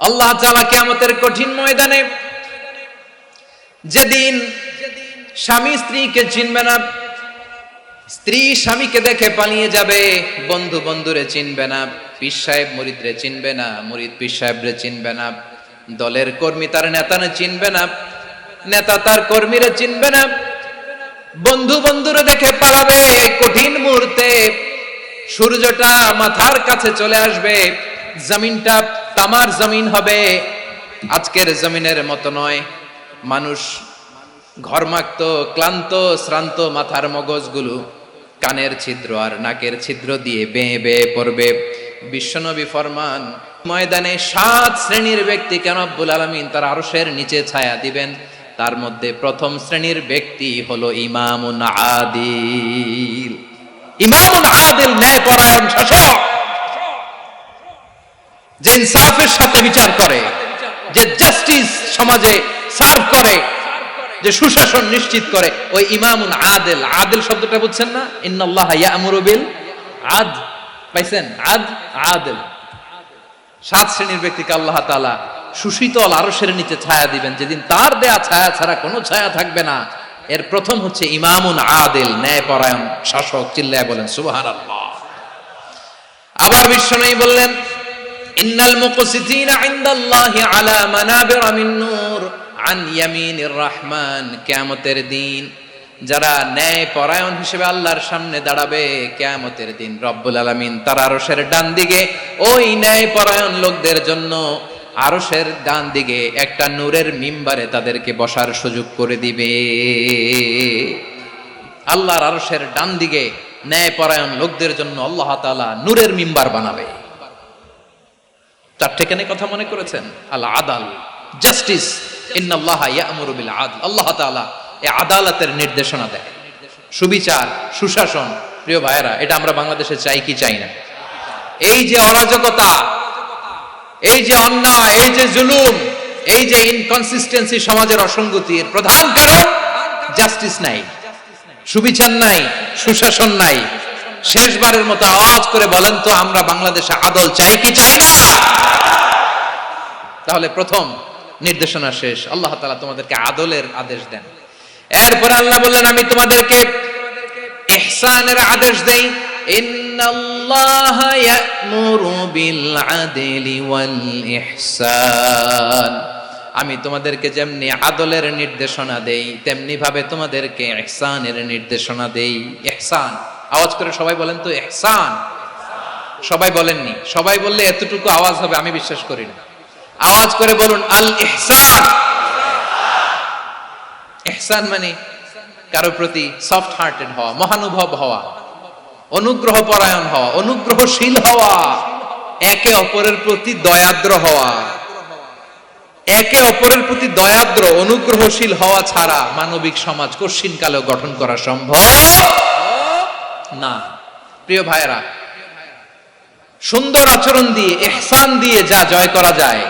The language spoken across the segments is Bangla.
আল্লাহ তাআলা কিয়ামতের কঠিন ময়দানে, যেদিন স্বামী স্ত্রীকে চিনবে না, স্ত্রী স্বামীকে দেখে পালিয়ে যাবে, বন্ধু বন্ধুরে চিনবে না, পীর সাহেব মুরিদরে চিনবে না, মুরিদ পীর সাহেবরে চিনবে না, দলের কর্মী তার নেতারে চিনবে না, নেতা তার কর্মীরে চিনবে না, বন্ধু বন্ধুরে দেখে পালাবে। এই কঠিন মুহূর্তে সূর্যটা মাথার কাছে চলে আসবে, জমিনটা তামার জমিন হবে, আজকের জমিনের মতো নয়। মানুষ ঘর্মাক্ত, ক্লান্ত, শ্রান্ত মাথার মগজগুলো কানের ছিদ্র আর নাকের ছিদ্র দিয়ে বেয়ে বেয়ে পড়বে। বিশ্বনবী ফরমান, ময়দানে 7 শ্রেণীর ব্যক্তিকে রব্বুল আলামিন তার আরশের নিচে ছায়া দিবেন। তার মধ্যে প্রথম শ্রেণীর ব্যক্তি হলো ইমামুন আদিল। ইমামুন আদিল, ন্যায়পরায়ণ শাসক, যে ইনসাফের সাথে বিচার করে, যে জাস্টিস সমাজে সার্ভ করে, যে সুশাসন নিশ্চিত করে, ওই ইমামুন আদিল। আদিল শব্দটা বুঝছেন না? ইন্নাল্লাহা ইয়া'মুরু বিল আদল, পাইছেন? আদিল। 7 শ্রেণীর ব্যক্তিকে আল্লাহ তাআলা সুশীতল আরশের নিচে ছায়া দিবেন, যেদিন তার দেয়া ছায়া ছাড়া কোনো ছায়া থাকবে না। এর প্রথম হচ্ছে ইমামুন আদিল, ন্যায়পরায়ণ শাসক। চিল্লায় বলেন সুবহানাল্লাহ। আবার বিশ্বনবী বললেন, ইন্নাল মুকসিতিনা ইনদাল্লাহি আলা মানাবির মিন নূর আন ইয়ামিনির রহমান। কিয়ামতের দিন যারা ন্যায়পরায়ণ হিসেবে আল্লাহর সামনে দাঁড়াবে, কিয়ামতের দিন রব্বুল আলামিন তার আরশের ডান দিকে ওই ন্যায়পরায়ণ লোকদের জন্য আরশের ডান দিকে একটা নূরের মিম্বারে তাদেরকে বসার সুযোগ করে দিবে। আল্লাহর আরশের ডান দিকে ন্যায়পরায়ণ লোকদের জন্য আল্লাহ তাআলা নূরের মিম্বার বানাবে। 4 কেন কথা মনে করেছেন? আল আদাল, জাস্টিস। ইন্নাল্লাহা ইয়া'মুরু বিল আদল। আল্লাহ তাআলা এই আদালতের নির্দেশনা দেয়, সুবিচার, সুশাসন। প্রিয় ভাইয়েরা, এটা আমরা বাংলাদেশে চাই কি চাই না? এই যে অরাজকতা, এই যে অন্যায়, এই যে জুলুম, এই যে ইনকনসিস্টেন্সি, সমাজের অসঙ্গতির প্রধান কারণ জাস্টিস নাই, সুবিচার নাই, সুশাসন নাই। শেষবারের মতো আওয়াজ করে বলেন তো, আমরা বাংলাদেশে আদল চাই কি চাই না? তাহলে প্রথম নির্দেশনা শেষ, আল্লাহ তাআলা তোমাদেরকে আদলের আদেশ দেন। এরপর আল্লাহ বললেন, আমি তোমাদেরকে ইহসানের আদেশ দেই। ইন্নাল্লাহা ইয়া'মুরু বিল আদলি ওয়াল ইহসান। আমি তোমাদেরকে যেমনি আদলের নির্দেশনা দেই, তেমনি ভাবে তোমাদেরকে ইহসানের নির্দেশনা দেই। ইহসান, আওয়াজ করে সবাই বলেন তো ইহসান। সবাই বলেননি, সবাই বললে এতটুকু আওয়াজ হবে আমি বিশ্বাস করি না। আওয়াজ করে বলুন আল ইহসান। ইহসান মানে কারো প্রতি সফট হার্টেড হওয়া, মহানুভব হওয়া, অনুগ্রহ পরায়ণ হওয়া, অনুগ্রহশীল হওয়া, একে অপরের প্রতি দয়াদ্র হওয়া। একে অপরের প্রতি দয়াদ্র, অনুগ্রহশীল হওয়া ছাড়া মানবিক সমাজ কশিনকালেও গঠন করা সম্ভব না। প্রিয় ভাইয়েরা, সুন্দর আচরণ দিয়ে, ইহসান দিয়ে যা জয় করা যায়,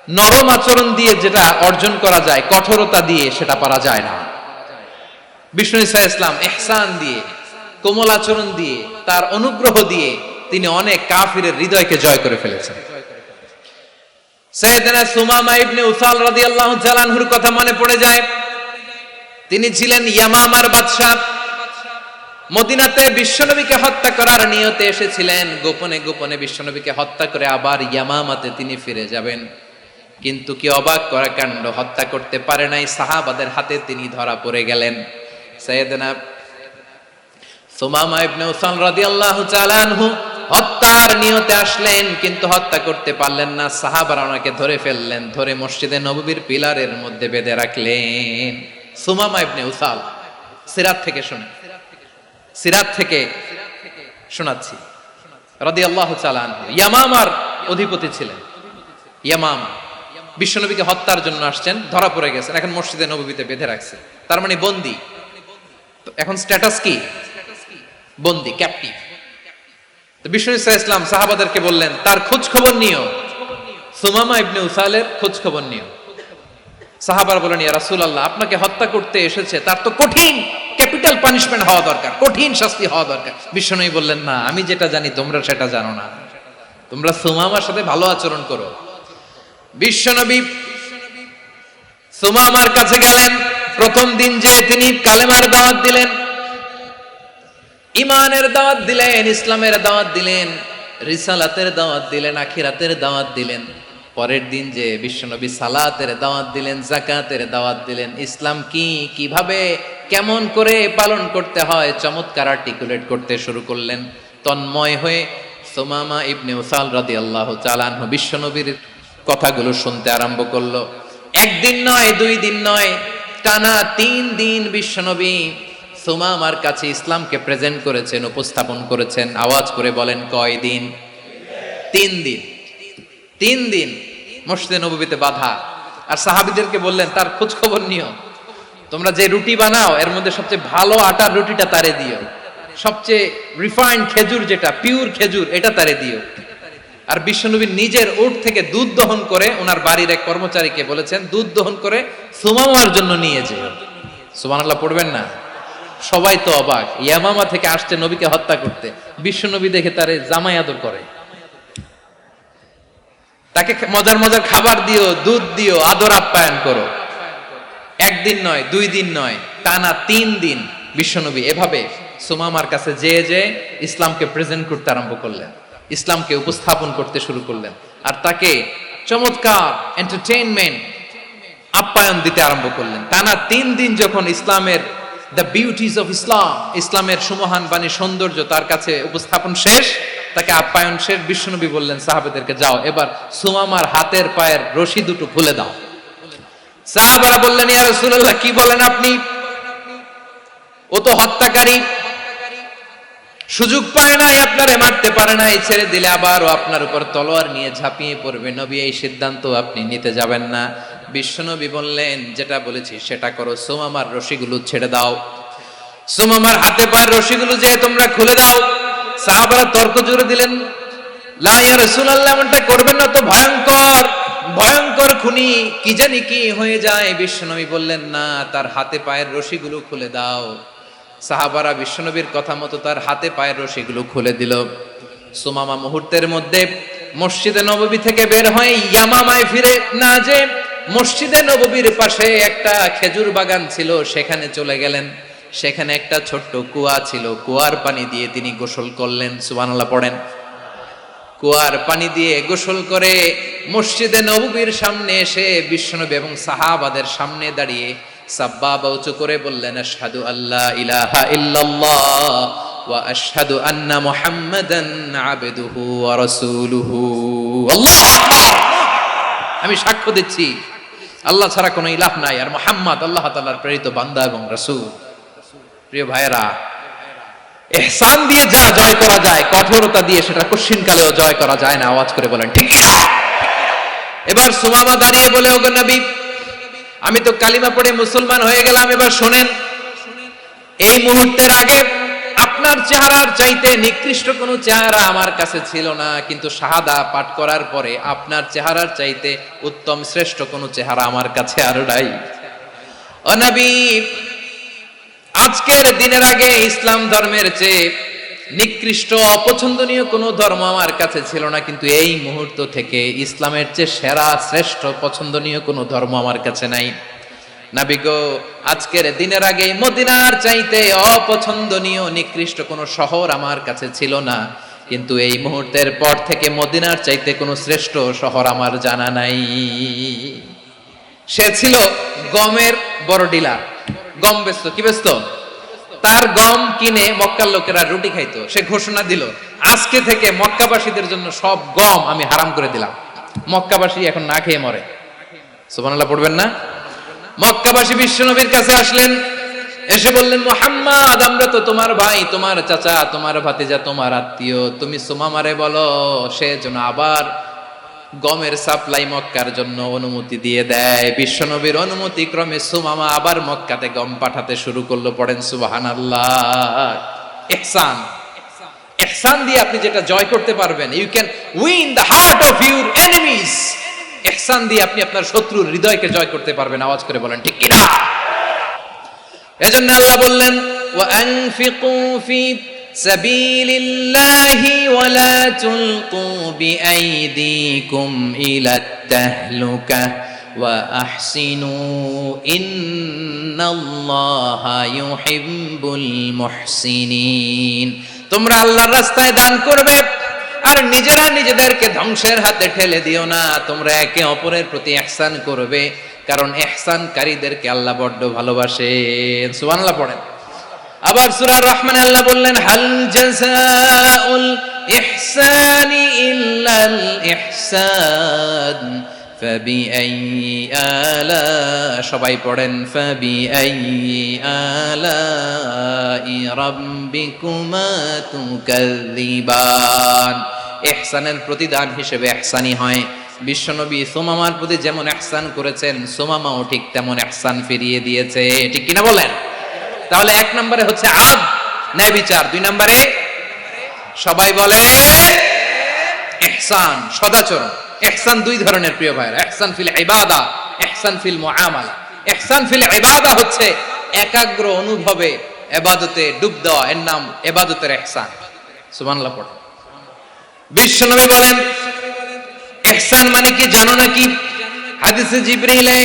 নরম আচরণ দিয়ে যেটা অর্জন করা যায়, কঠোরতা দিয়ে সেটা পারা যায় না। বিষ্ণু ঈসা ইসলাম ইহসান দিয়ে, কোমল আচরণ দিয়ে, তার অনুগ্রহ দিয়ে তিনি অনেক কাফিরের হৃদয়কে জয় করে ফেলেছেন। সাইয়েদনা সুমামা ইবনে উসাল রাদিয়াল্লাহু তাআলা আনহুর কথা মনে পড়ে যায়। তিনি ছিলেন ইয়ামামার বাদশা। মদিনাতে বিশ্বনবীকে হত্যা করার নিয়তে এসেছিলেন, গোপনে গোপনে বিশ্বনবীকে হত্যা করে আবার ইয়ামামাতে তিনি ফিরে যাবেন। কিন্তু কি অবাক করা কাণ্ড, হত্যা করতে পারে নাই, সাহাবাদের হাতে তিনি ধরা পড়ে গেলেন। সাইয়েদনা সুমামা ইবনে উসাল রাদিয়াল্লাহু তাআলা আনহু হত্যার নিয়তে আসলেন, কিন্তু হত্যা করতে পারলেন না। সাহাবারা ওনাকে ধরে ফেললেন, ধরে মসজিদে নববীর পিলারের মধ্যে বেঁধে রাখলেন। সুমামা ইবনে উসাল, সিরাত থেকে শুনে, সিরাত থেকে শোনাচ্ছি, রাদিয়াল্লাহু তাআলা আনহু ইয়ামামার অধিপতি ছিলেন। ইয়ামামা বিশ্বনবীকে হত্যার জন্য আসছেন, ধরা পড়ে গেছেন, এখন মসজিদে নববীতে বেঁধে রাখছে, তার মানে বন্দী। তো এখন স্ট্যাটাস কি? বন্দী, ক্যাপটিভ। তো বিষ্ণু ঈসা ইসলাম সাহাবাদেরকে বললেন, তার খোঁজ খবর নিও, সুমামা ইবনে উসালের খোঁজ খবর নিও। সাহাবারা বলেন, ইয়া রাসূলুল্লাহ, আপনাকে হত্যা করতে এসেছে, তার তো কঠিন ক্যাপিটাল পানিশমেন্ট হওয়া দরকার, কঠিন শাস্তি হওয়া দরকার। বিশ্বনবী বললেন, না, আমি যেটা জানি তোমরা সেটা জানো না। তোমরা সুমামার সাথে ভালো আচরণ করো, বিশ্বনবী সুমামার কাছে গেলেন। প্রথম দিন যে তিনি কালেমার দাওয়াত দিলেন, ইমানের দাওয়াত দিলেন, ইসলামের দাওয়াত দিলেন, রিসালাতের দাওয়াত দিলেন, আখিরাতের দাওয়াত দিলেন। পরের দিন যে বিশ্বনবী সালাতের দাওয়াত দিলেন, যাকাতের দাওয়াত দিলেন, ইসলাম কি, কিভাবে, কেমন করে পালন করতে হয় চমৎকার আর্টিকুলেট করতে শুরু করলেন। তন্ময় হয়ে সুমামা ইবনে উসাল রাদিয়াল্লাহু তাআলা আনহু বিশ্বনবীর কথাগুলো শুনতে আরম্ভ করলো। একদিন নয়, 2 দিন নয়, টানা 3 দিন বিশ্বনবী সুমামার কাছে ইসলামকে প্রেজেন্ট করেছেন, উপস্থাপন করেছেন। আওয়াজ করে বলেন, কয় দিন? 3 দিন। 3 দিন মসজিদে নববীতে বাধা। আর সাহাবীদেরকে বললেন, তার খোঁজ খবর নিও, তোমরা যে রুটি বানাও এর মধ্যে সবচেয়ে ভালো আটার রুটিটা তারে দিও, সবচেয়ে রিফাইন্ড খেজুর, যেটা পিওর খেজুর, এটা তারে দিও। আর বিশ্বনবী নিজের উট থেকে দুধ দহন করে ওনার বাড়ির এক কর্মচারীকে বলেছেন, দুধ দহন করে সুমামার জন্য নিয়ে যেও। সুবহানাল্লাহ পড়বেন না? সবাই তো অবাক, ইয়ামামা থেকে আসছে নবীকে হত্যা করতে, বিশ্বনবী দেখে তারে জামাই আদর করে, তাকে মজার মজার খাবার দিও, দুধ দিও, আদর আপ্যায়ন করো। একদিন নয়, 2 দিন নয়, টানা 3 দিন বিশ্বনবী এভাবে সুমামার কাছে যে ইসলামকে প্রেজেন্ট করতে আরম্ভ করলেন, ইসলামকে উপস্থাপন করতে শুরু করলেন। আর তাকে চমৎকার এন্টারটেইনমেন্ট, আপ্যায়ন দিতে আরম্ভ করলেন। টানা 3 দিন যখন ইসলামের দ্য বিউটিজ অফ ইসলাম, ইসলামের সুমহান বাণী, সৌন্দর্য তার কাছে উপস্থাপন শেষ, তাকে আপ্যায়ন শেষ, বিশ্বনবী বললেন সাহাবাদেরকে, যাও এবার সুমামার হাতের পায়ের রশি দুটো খুলে দাও। সাহাবারা বললেন, ইয়া রাসূলুল্লাহ, কি বলেন আপনি? ও তো হত্যাকারী, সুযোগ পায় নাই, আপনারে মারতে পারে নাই, ছেড়ে দিলে আবারও আপনার উপর তলোয়ার নিয়ে ঝাঁপিয়ে পড়বে। নবী, এই সিদ্ধান্ত আপনি নিতে যাবেন না। বিশ্বনবী বললেন, যেটা বলেছি সেটা করো, সুমামার রশিগুলো ছেড়ে দাও, সুমামার হাতে পায়ের রশিগুলো যে তোমরা খুলে দাও। সাহাবারা তর্ক জুড়ে দিলেন, লা ইয়া রাসূলুল্লাহ, এমনটা করবেন না তো, ভয়ঙ্কর ভয়ঙ্কর খুনি, কি জানি কি হয়ে যায়। বিশ্বনবী বললেন, না, তার হাতে পায়ের রশিগুলো খুলে দাও। সাহাবারা বিশ্বনবীর কথা মতো তার হাতে পায়ের রশিগুলো খুলে দিল। সুমামা মুহূর্তের মধ্যে মসজিদে নববী থেকে বের হয়ে ইয়ামামায় ফিরে না যে মসজিদে নববীর পাশে একটা খেজুর বাগান ছিল, সেখানে চলে গেলেন। সেখানে একটা ছোট্ট কুয়া ছিল, কুয়ার পানি দিয়ে তিনি গোসল করলেন। সুবহানাল্লাহ পড়েন। কুয়ার পানি দিয়ে গোসল করে মসজিদে নববীর সামনে এসে বিশ্বনবী এবং সাহাবাদের সামনে দাঁড়িয়ে সাব্বাবা উঁচু করে বললেন, আশহাদু আল্লা ইলাহা ইল্লাল্লাহ ওয়া আশহাদু আন্না মুহাম্মাদান আবদুহু ওয়া রাসূলুহু। আল্লাহু আকবার। আমি সাক্ষ্য দিচ্ছি আল্লাহ ছাড়া কোনো ইলাহ নাই, আর মুহাম্মদ আল্লাহ তাআলার প্রেরিত বান্দা এবং রাসূল। প্রিয় ভাইয়েরা, ইহসান দিয়ে যা জয় করা যায়, কঠোরতা দিয়ে সেটা কঠিনকালেও জয় করা যায় না। আওয়াজ করে বলেন ঠিক কি না? এবার সুমামা দাঁড়িয়ে বলে, ওগো নবী, আমি তো কালিমা পড়ে মুসলমান হয়ে গেলাম, এবার শোনেন, এই মুহূর্তের আগে আপনার চেহারার চাইতে নিকৃষ্ট কোনো চেহারা আমার কাছে ছিল না, কিন্তু শাহাদা পাঠ করার পরে আপনার চেহারার চাইতে উত্তম শ্রেষ্ঠ কোনো চেহারা আমার কাছে আর নাই। ও নবী, আজকের দিনের আগে ইসলাম ধর্মের চেয়ে নিকৃষ্ট অপছন্দনীয় কোনো ধর্ম আমার কাছে ছিল না, কিন্তু এই মুহূর্ত থেকে ইসলামের চেয়ে সেরা শ্রেষ্ঠ পছন্দনীয় কোনো ধর্ম আমার কাছে নাই। নবী গো, আজকের দিনের আগে মদিনার চাইতে অপছন্দনীয় নিকৃষ্ট কোনো শহর আমার কাছে ছিল না, কিন্তু এই মুহূর্তের পর থেকে মদিনার চাইতে কোনো শ্রেষ্ঠ শহর আমার জানা নাই। সে ছিল গমের বড় ডিলার, গম বেচতো। কি বেচতো? তার গম কিনে মক্কার লোকেরা রুটি খাইতো। সে ঘোষণা দিল, আজকে থেকে মক্কাবাসীদের জন্য সব গম আমি হারাম করে দিলাম, মক্কাবাসী এখন না খেয়ে মরে। সুবহানাল্লাহ পড়বেন না? মক্কাবাসী বিশ্বনবীর কাছে আসলেন, এসে বললেন, মুহাম্মদ, আমরা তো তোমার ভাই, তোমার চাচা, তোমার ভাতিজা, তোমার আত্মীয়, তুমি সুমামারে বলো সে যেন আবার গমের সাপ্লাই মক্কার জন্য অনুমতি দিয়ে দেয়। বিশ্বনবীর অনুমতি ক্রমে সুমামা আবার মক্কাতে গম পাঠাতে শুরু করলো। পড়েন সুবহানাল্লাহ। ইহসান, ইহসান দিয়ে আপনি যেটা জয় করতে পারবেন, you can win the heart of your enemies. ইহসান দিয়ে আপনি আপনার শত্রুর হৃদয়কে জয় করতে পারবেন। আওয়াজ করে বলেন ঠিক কিনা? এজন্য আল্লাহ বললেন, ওয়া আনফিকু ফি সাবিলিল্লাহি ওয়ালা তুলকু বিআইদিকুম ইলাত তাহলুকা ওয়া আহসিনু ইন্নাল্লাহা ইউহিব্বুল মুহসিনিন। তোমরা আল্লাহর রাস্তায় দান করবে আর নিজেরা নিজেদেরকে ধ্বংসের হাতে ঠেলে দিও না। তোমরা একে অপরের প্রতি ইহসান করবে, কারণ ইহসানকারীদেরকে আল্লাহ বড্ড ভালোবাসেন। সুবহানাল্লাহ পড়েন। আবার সূরা রহমানে আল্লাহ বললেন, হাল জাযাউল ইহসানি ইল্লাল ইহসান ফাবিআইয়ি আলা, সবাই পড়েন, ফাবিআইয়ি আলাই রাব্বিকুমা তুকাযযিবান। ইহসানের প্রতিদান হিসেবে ইহসানই হয়। বিশ্বনবী সুমামার প্রতি যেমন ইহসান করেছেন, সুমামাও ঠিক তেমন ইহসান ফিরিয়ে দিয়েছে। ঠিক কিনা বলেন? তাহলে এক নম্বরে হচ্ছে আদ, ন্যায় বিচার। দুই নম্বরে সবাই বলে ইহসান, সদাচরণ। ইহসান দুই ধরনের প্রিয় ভাইরা, ইহসান ফিল ইবাদা, ইহসান ফিল মুআমালা। ইহসান ফিল ইবাদা হচ্ছে একাগ্র অনুভবে ইবাদতে ডুব দেওয়া, এর নাম ইবাদতের ইহসান। সুবহানাল্লাহ পড়ো। বিশ্বনবী বলেন ইহসান মানে কি জানো নাকি? হাদিসে জিবরিলে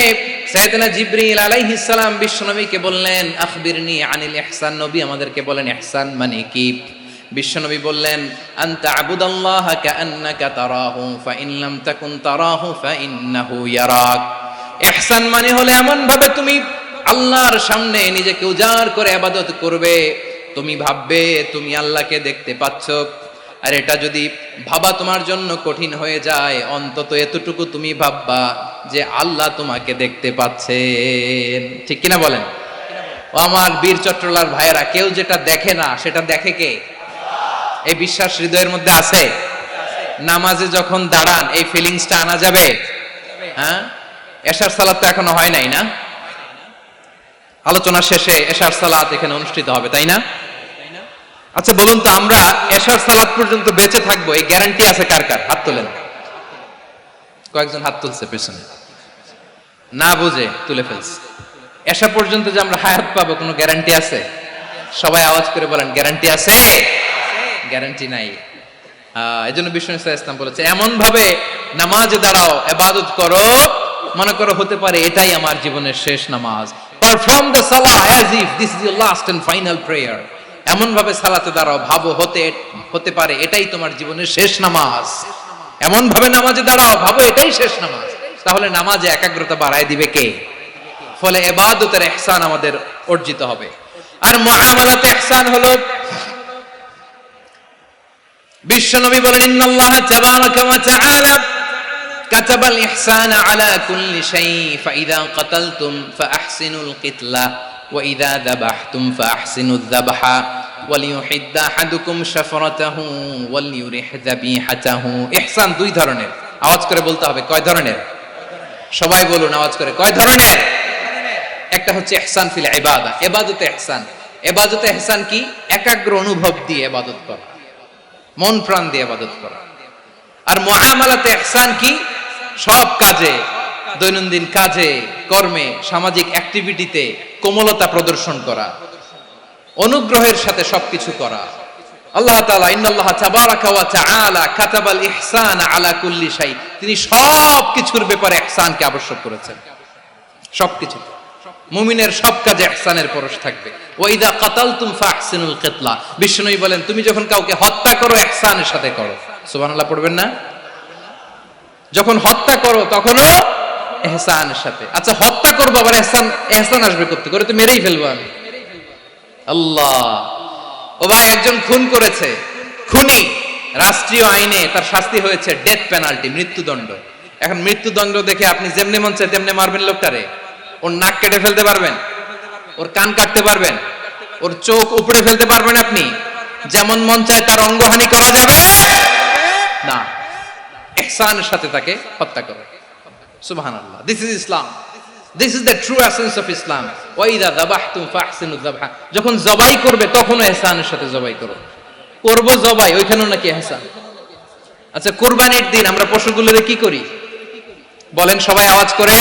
সাইয়েদনা জিবরিল আলাইহিস সালাম বিশ্বনবীকে বললেন, আখবিরনি আনিল ইহসান। নবী আমাদেরকে বলেন ইহসান মানে কি? বিশ্বনবী বললেন, আনতা আবুদাল্লাহা কাআন্নাকা তারাহু ফাইন লাম তাকুন তারাহু ফাইন্নাহু ইয়ারাক। ইহসান মানে হলো এমন ভাবে তুমি আল্লাহর সামনে নিজেকে উজাড় করে ইবাদত করবে, তুমি ভাববে তুমি আল্লাহকে দেখতে পাচ্ছ। আর এটা যদি ভাবা তোমার জন্য কঠিন হয়ে যায়, অন্তত এতটুকু তুমি ভাববা যে আল্লাহ তোমাকে দেখতে পাচ্ছেন। ঠিক কিনা বলেন? ও আমার বীর চট্টলার ভাইয়েরা, কেউ যেটা দেখে না সেটা দেখে কে? এই বিশ্বাস হৃদয়ের মধ্যে আছে? নামাজে যখন দাঁড়ান এই ফিলিংসটা আনা যাবে? হ্যাঁ, এশার সালাত তো এখনো হয় নাই না? আলোচনা শেষে এশার সালাত এখানে অনুষ্ঠিত হবে, তাই না? আচ্ছা বলুন তো, আমরা এশার সালাত পর্যন্ত বেঁচে থাকবো এই গ্যারান্টি আছে কার কার? হাত তোলেন। কয়েকজন হাত তুলছে পেছনে, না বুঝে তুলে ফেলছে। এশা পর্যন্ত যে আমরা হায়াত পাবো কোনো গ্যারান্টি আছে? সবাই আওয়াজ করে বলেন, গ্যারান্টি আছে? গ্যারান্টি নাই। এজন্য বিষ্ণু ইসলাম বলেছে, এমন ভাবে নামাজে দাঁড়াও, ইবাদত করো, মনে করো হতে পারে এটাই আমার জীবনের শেষ নামাজ। পারফর্ম দ্য সালাহ as if this is your last and final prayer. এমন ভাবে সালাতে দাঁড়াও, ভাবো হতে পারে এটাই তোমার জীবনের শেষ নামাজ। এমন ভাবে নামাজে দাঁড়াও, ভাবো এটাই শেষ নামাজ। তাহলে নামাজে একাগ্রতা বাড়ায় দিবে কে? ফলে ইবাদতের ইহসান আমাদের অর্জিত হবে। আর মুআমালাতে ইহসান হলো, বিশ্বনবী বলেন, ইন্নাল্লাহা তাবারাকা ওয়া তাআলা কাতাবাল ইহসানা আলা কুল্লি শাই ফাইদা কাতালতুম ফাআহসিনুল কিতলা ওয়া ইযা যাবাহতুম ফাআহসিনুয যাবহা ওয়ালিয়ুহিদ্দা আহাদুকুম শাফরাতাহু ওয়ালিয়ুরিহ যাবিহাতাহু। ইহসান দুই ধরনের। আওয়াজ করে বলতে হবে, কয় ধরনের? সবাই বলুন আওয়াজ করে, কয় ধরনের? একটা হচ্ছে ইহসান ফিল ইবাদা, ইবাদতে ইহসান। ইবাদতে ইহসান কি? একাগ্র অনুভব দিয়ে ইবাদত করা, মন প্রাণ দিয়ে ইবাদত করা। আর মুআমালাতে ইহসান কি? সব কাজে, দৈনন্দিন কাজে, কর্মে, সামাজিক অ্যাক্টিভিটিতে কোমলতা প্রদর্শন করা, অনুগ্রহের সাথে সবকিছু করা। আল্লাহ তাআলা, ইন্নাল্লাহা তাবারাকা ওয়া তাআলা কাতাবাল ইহসানা আলা কুল্লি শাই, তিনি সব কিছুর ব্যাপারে ইহসানকে আবশ্যক করেছেন। সবকিছু, মুমিনের সব কাজে ইহসানের পরশ থাকবে। ওয়া ইযা কাতালতুম ফাহসিনুল কিতলা, বিষ্ণুই বলেন তুমি যখন কাউকে হত্যা করো ইহসানের সাথে করো। সুবহানাল্লাহ পড়বেন না? যখন হত্যা করো তখনও ইহসানের সাথে। আচ্ছা হত্যা করবো আবার ইহসান আসবে করতে করে, তো মেরেই ফেলবো আমি। আল্লাহ, ও ভাই একজন খুন করেছে, খুনি, রাষ্ট্রীয় আইনে তার শাস্তি হয়েছে ডেথ পেনাল্টি, মৃত্যুদণ্ড। এখন মৃত্যুদণ্ড দেখে আপনি যেমনি মন চায় তেমনি মারবেন লোকটারে? ওর নাক কেটে ফেলতে পারবেন? ওর কান কাটতে পারবেন? ওর চোখ উপড়ে ফেলতে পারবেন আপনি? যেমন মন চায় তার অঙ্গহানি করা যাবে না। ইহসানের সাথে তাকে হত্যা করে। সুবহানাল্লাহ, this is Islam, this is the true essence of Islam. ওয়া ইযা যাবাহতুম ফাহসিনুয যাবহা, যখন জবাই করবে তখনও ইহসানের সাথে জবাই করো। করব জবাই, ওইখানেও নাকি ইহসান। আচ্ছা কুরবানির দিন আমরা পশুগুলোরে কি করি বলেন সবাই আওয়াজ করে?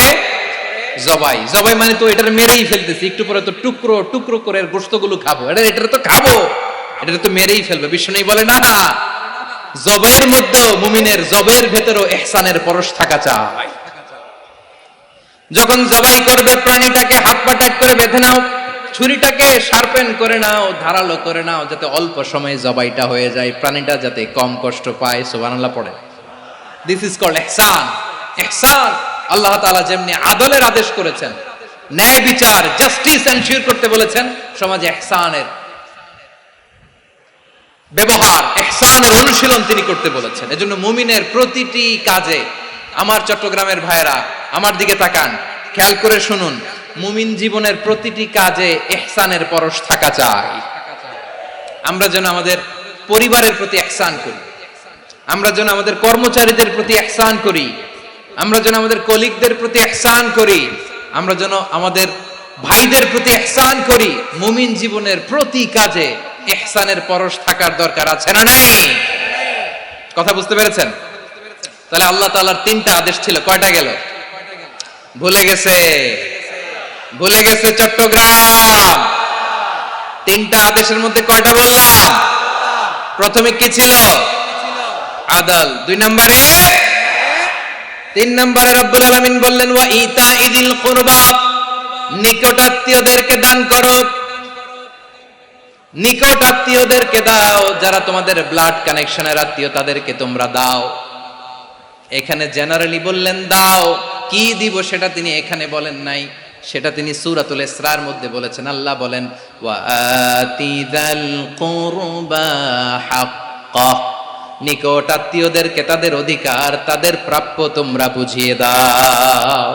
জবাই। জবাই মানে তো এটার মেরেই ফেলতেছি, একটু পরে তো টুকরো টুকরো করে গোশতগুলো খাবো, এটার তো খাবো। এটা তো মেরেই ফেলবে। বিষ্ণু বলে না, জবের মধ্যে মুমিনের জবের ভেতরেও ইহসানের পরশ থাকা চাই। যখন জবাই করবে প্রাণীটাকে হাত পা টাইট করে বেঁধে নাও, ছুরিটাকে শার্পেন করে নাও, ধারালো করে নাও, যাতে অল্প সময়ে জবাইটা হয়ে যায়, প্রাণীটা যাতে কম কষ্ট পায়। সুবহানাল্লাহ পড়ে। দিস ইজ কল্ড ইহসান। ইহসান আল্লাহ তাআলা যেমনি আদলের আদেশ করেছেন, ন্যায় বিচার জাস্টিস এনশিওর করতে বলেছেন, সমাজে ইহসানের ব্যবহার, ইহসানের অনুশীলন তিনি করতে বলেছেন। এজন্য মুমিনের প্রতিটি কাজে, আমার চট্টগ্রামের ভাইরা আমার দিকে তাকান, খেয়াল করে শুনুন, মুমিন জীবনের প্রতিটি কাজে ইহসানের পরশ থাকা চাই। আমরা যেন আমাদের পরিবারের প্রতি ইহসান করি, আমরা যেন আমাদের কর্মচারীদের প্রতি ইহসান করি, আমরা যেন আমাদের কলিগদের প্রতি ইহসান করি, আমরা যেন আমাদের ভাইদের প্রতি ইহসান করি। মুমিন জীবনের প্রতি কাজে ইহসানের পরশ থাকার দরকার আছে না নাই? কথা বুঝতে পেরেছেন? তাহলে আল্লাহ তাআলার তিনটা আদেশ ছিল, কয়টা গেল? ভুলে গেছে, ভুলে গেছে চট্টগ্রাম। তিনটা আদেশের মধ্যে কয়টা বললাম? প্রথমে কি ছিল? আদল। 2 নম্বরে, 3 নম্বরে রব্বুল আলামিন বললেন ওয়া ইতাইযিল কুরবা, নিকটাত্মীয়দেরকে দান করো। নিকট আত্মীয়দেরকে দাও, যারা তোমাদের ব্লাড কানেকশনের আত্মীয় তাদেরকে তোমরা দাও। এখানে জেনারেলি বললেন দাও, কি দিব সেটা তিনি এখানে বলেন নাই, সেটা তিনি সূরাতুল ইসরার মধ্যে বলেছেন। আল্লাহ বলেন ওয়া আতিযাল কুরবা হাক্কা, নিকট আত্মীয়দেরকে তাদের অধিকার, তাদের প্রাপ্য তোমরা বুঝিয়ে দাও।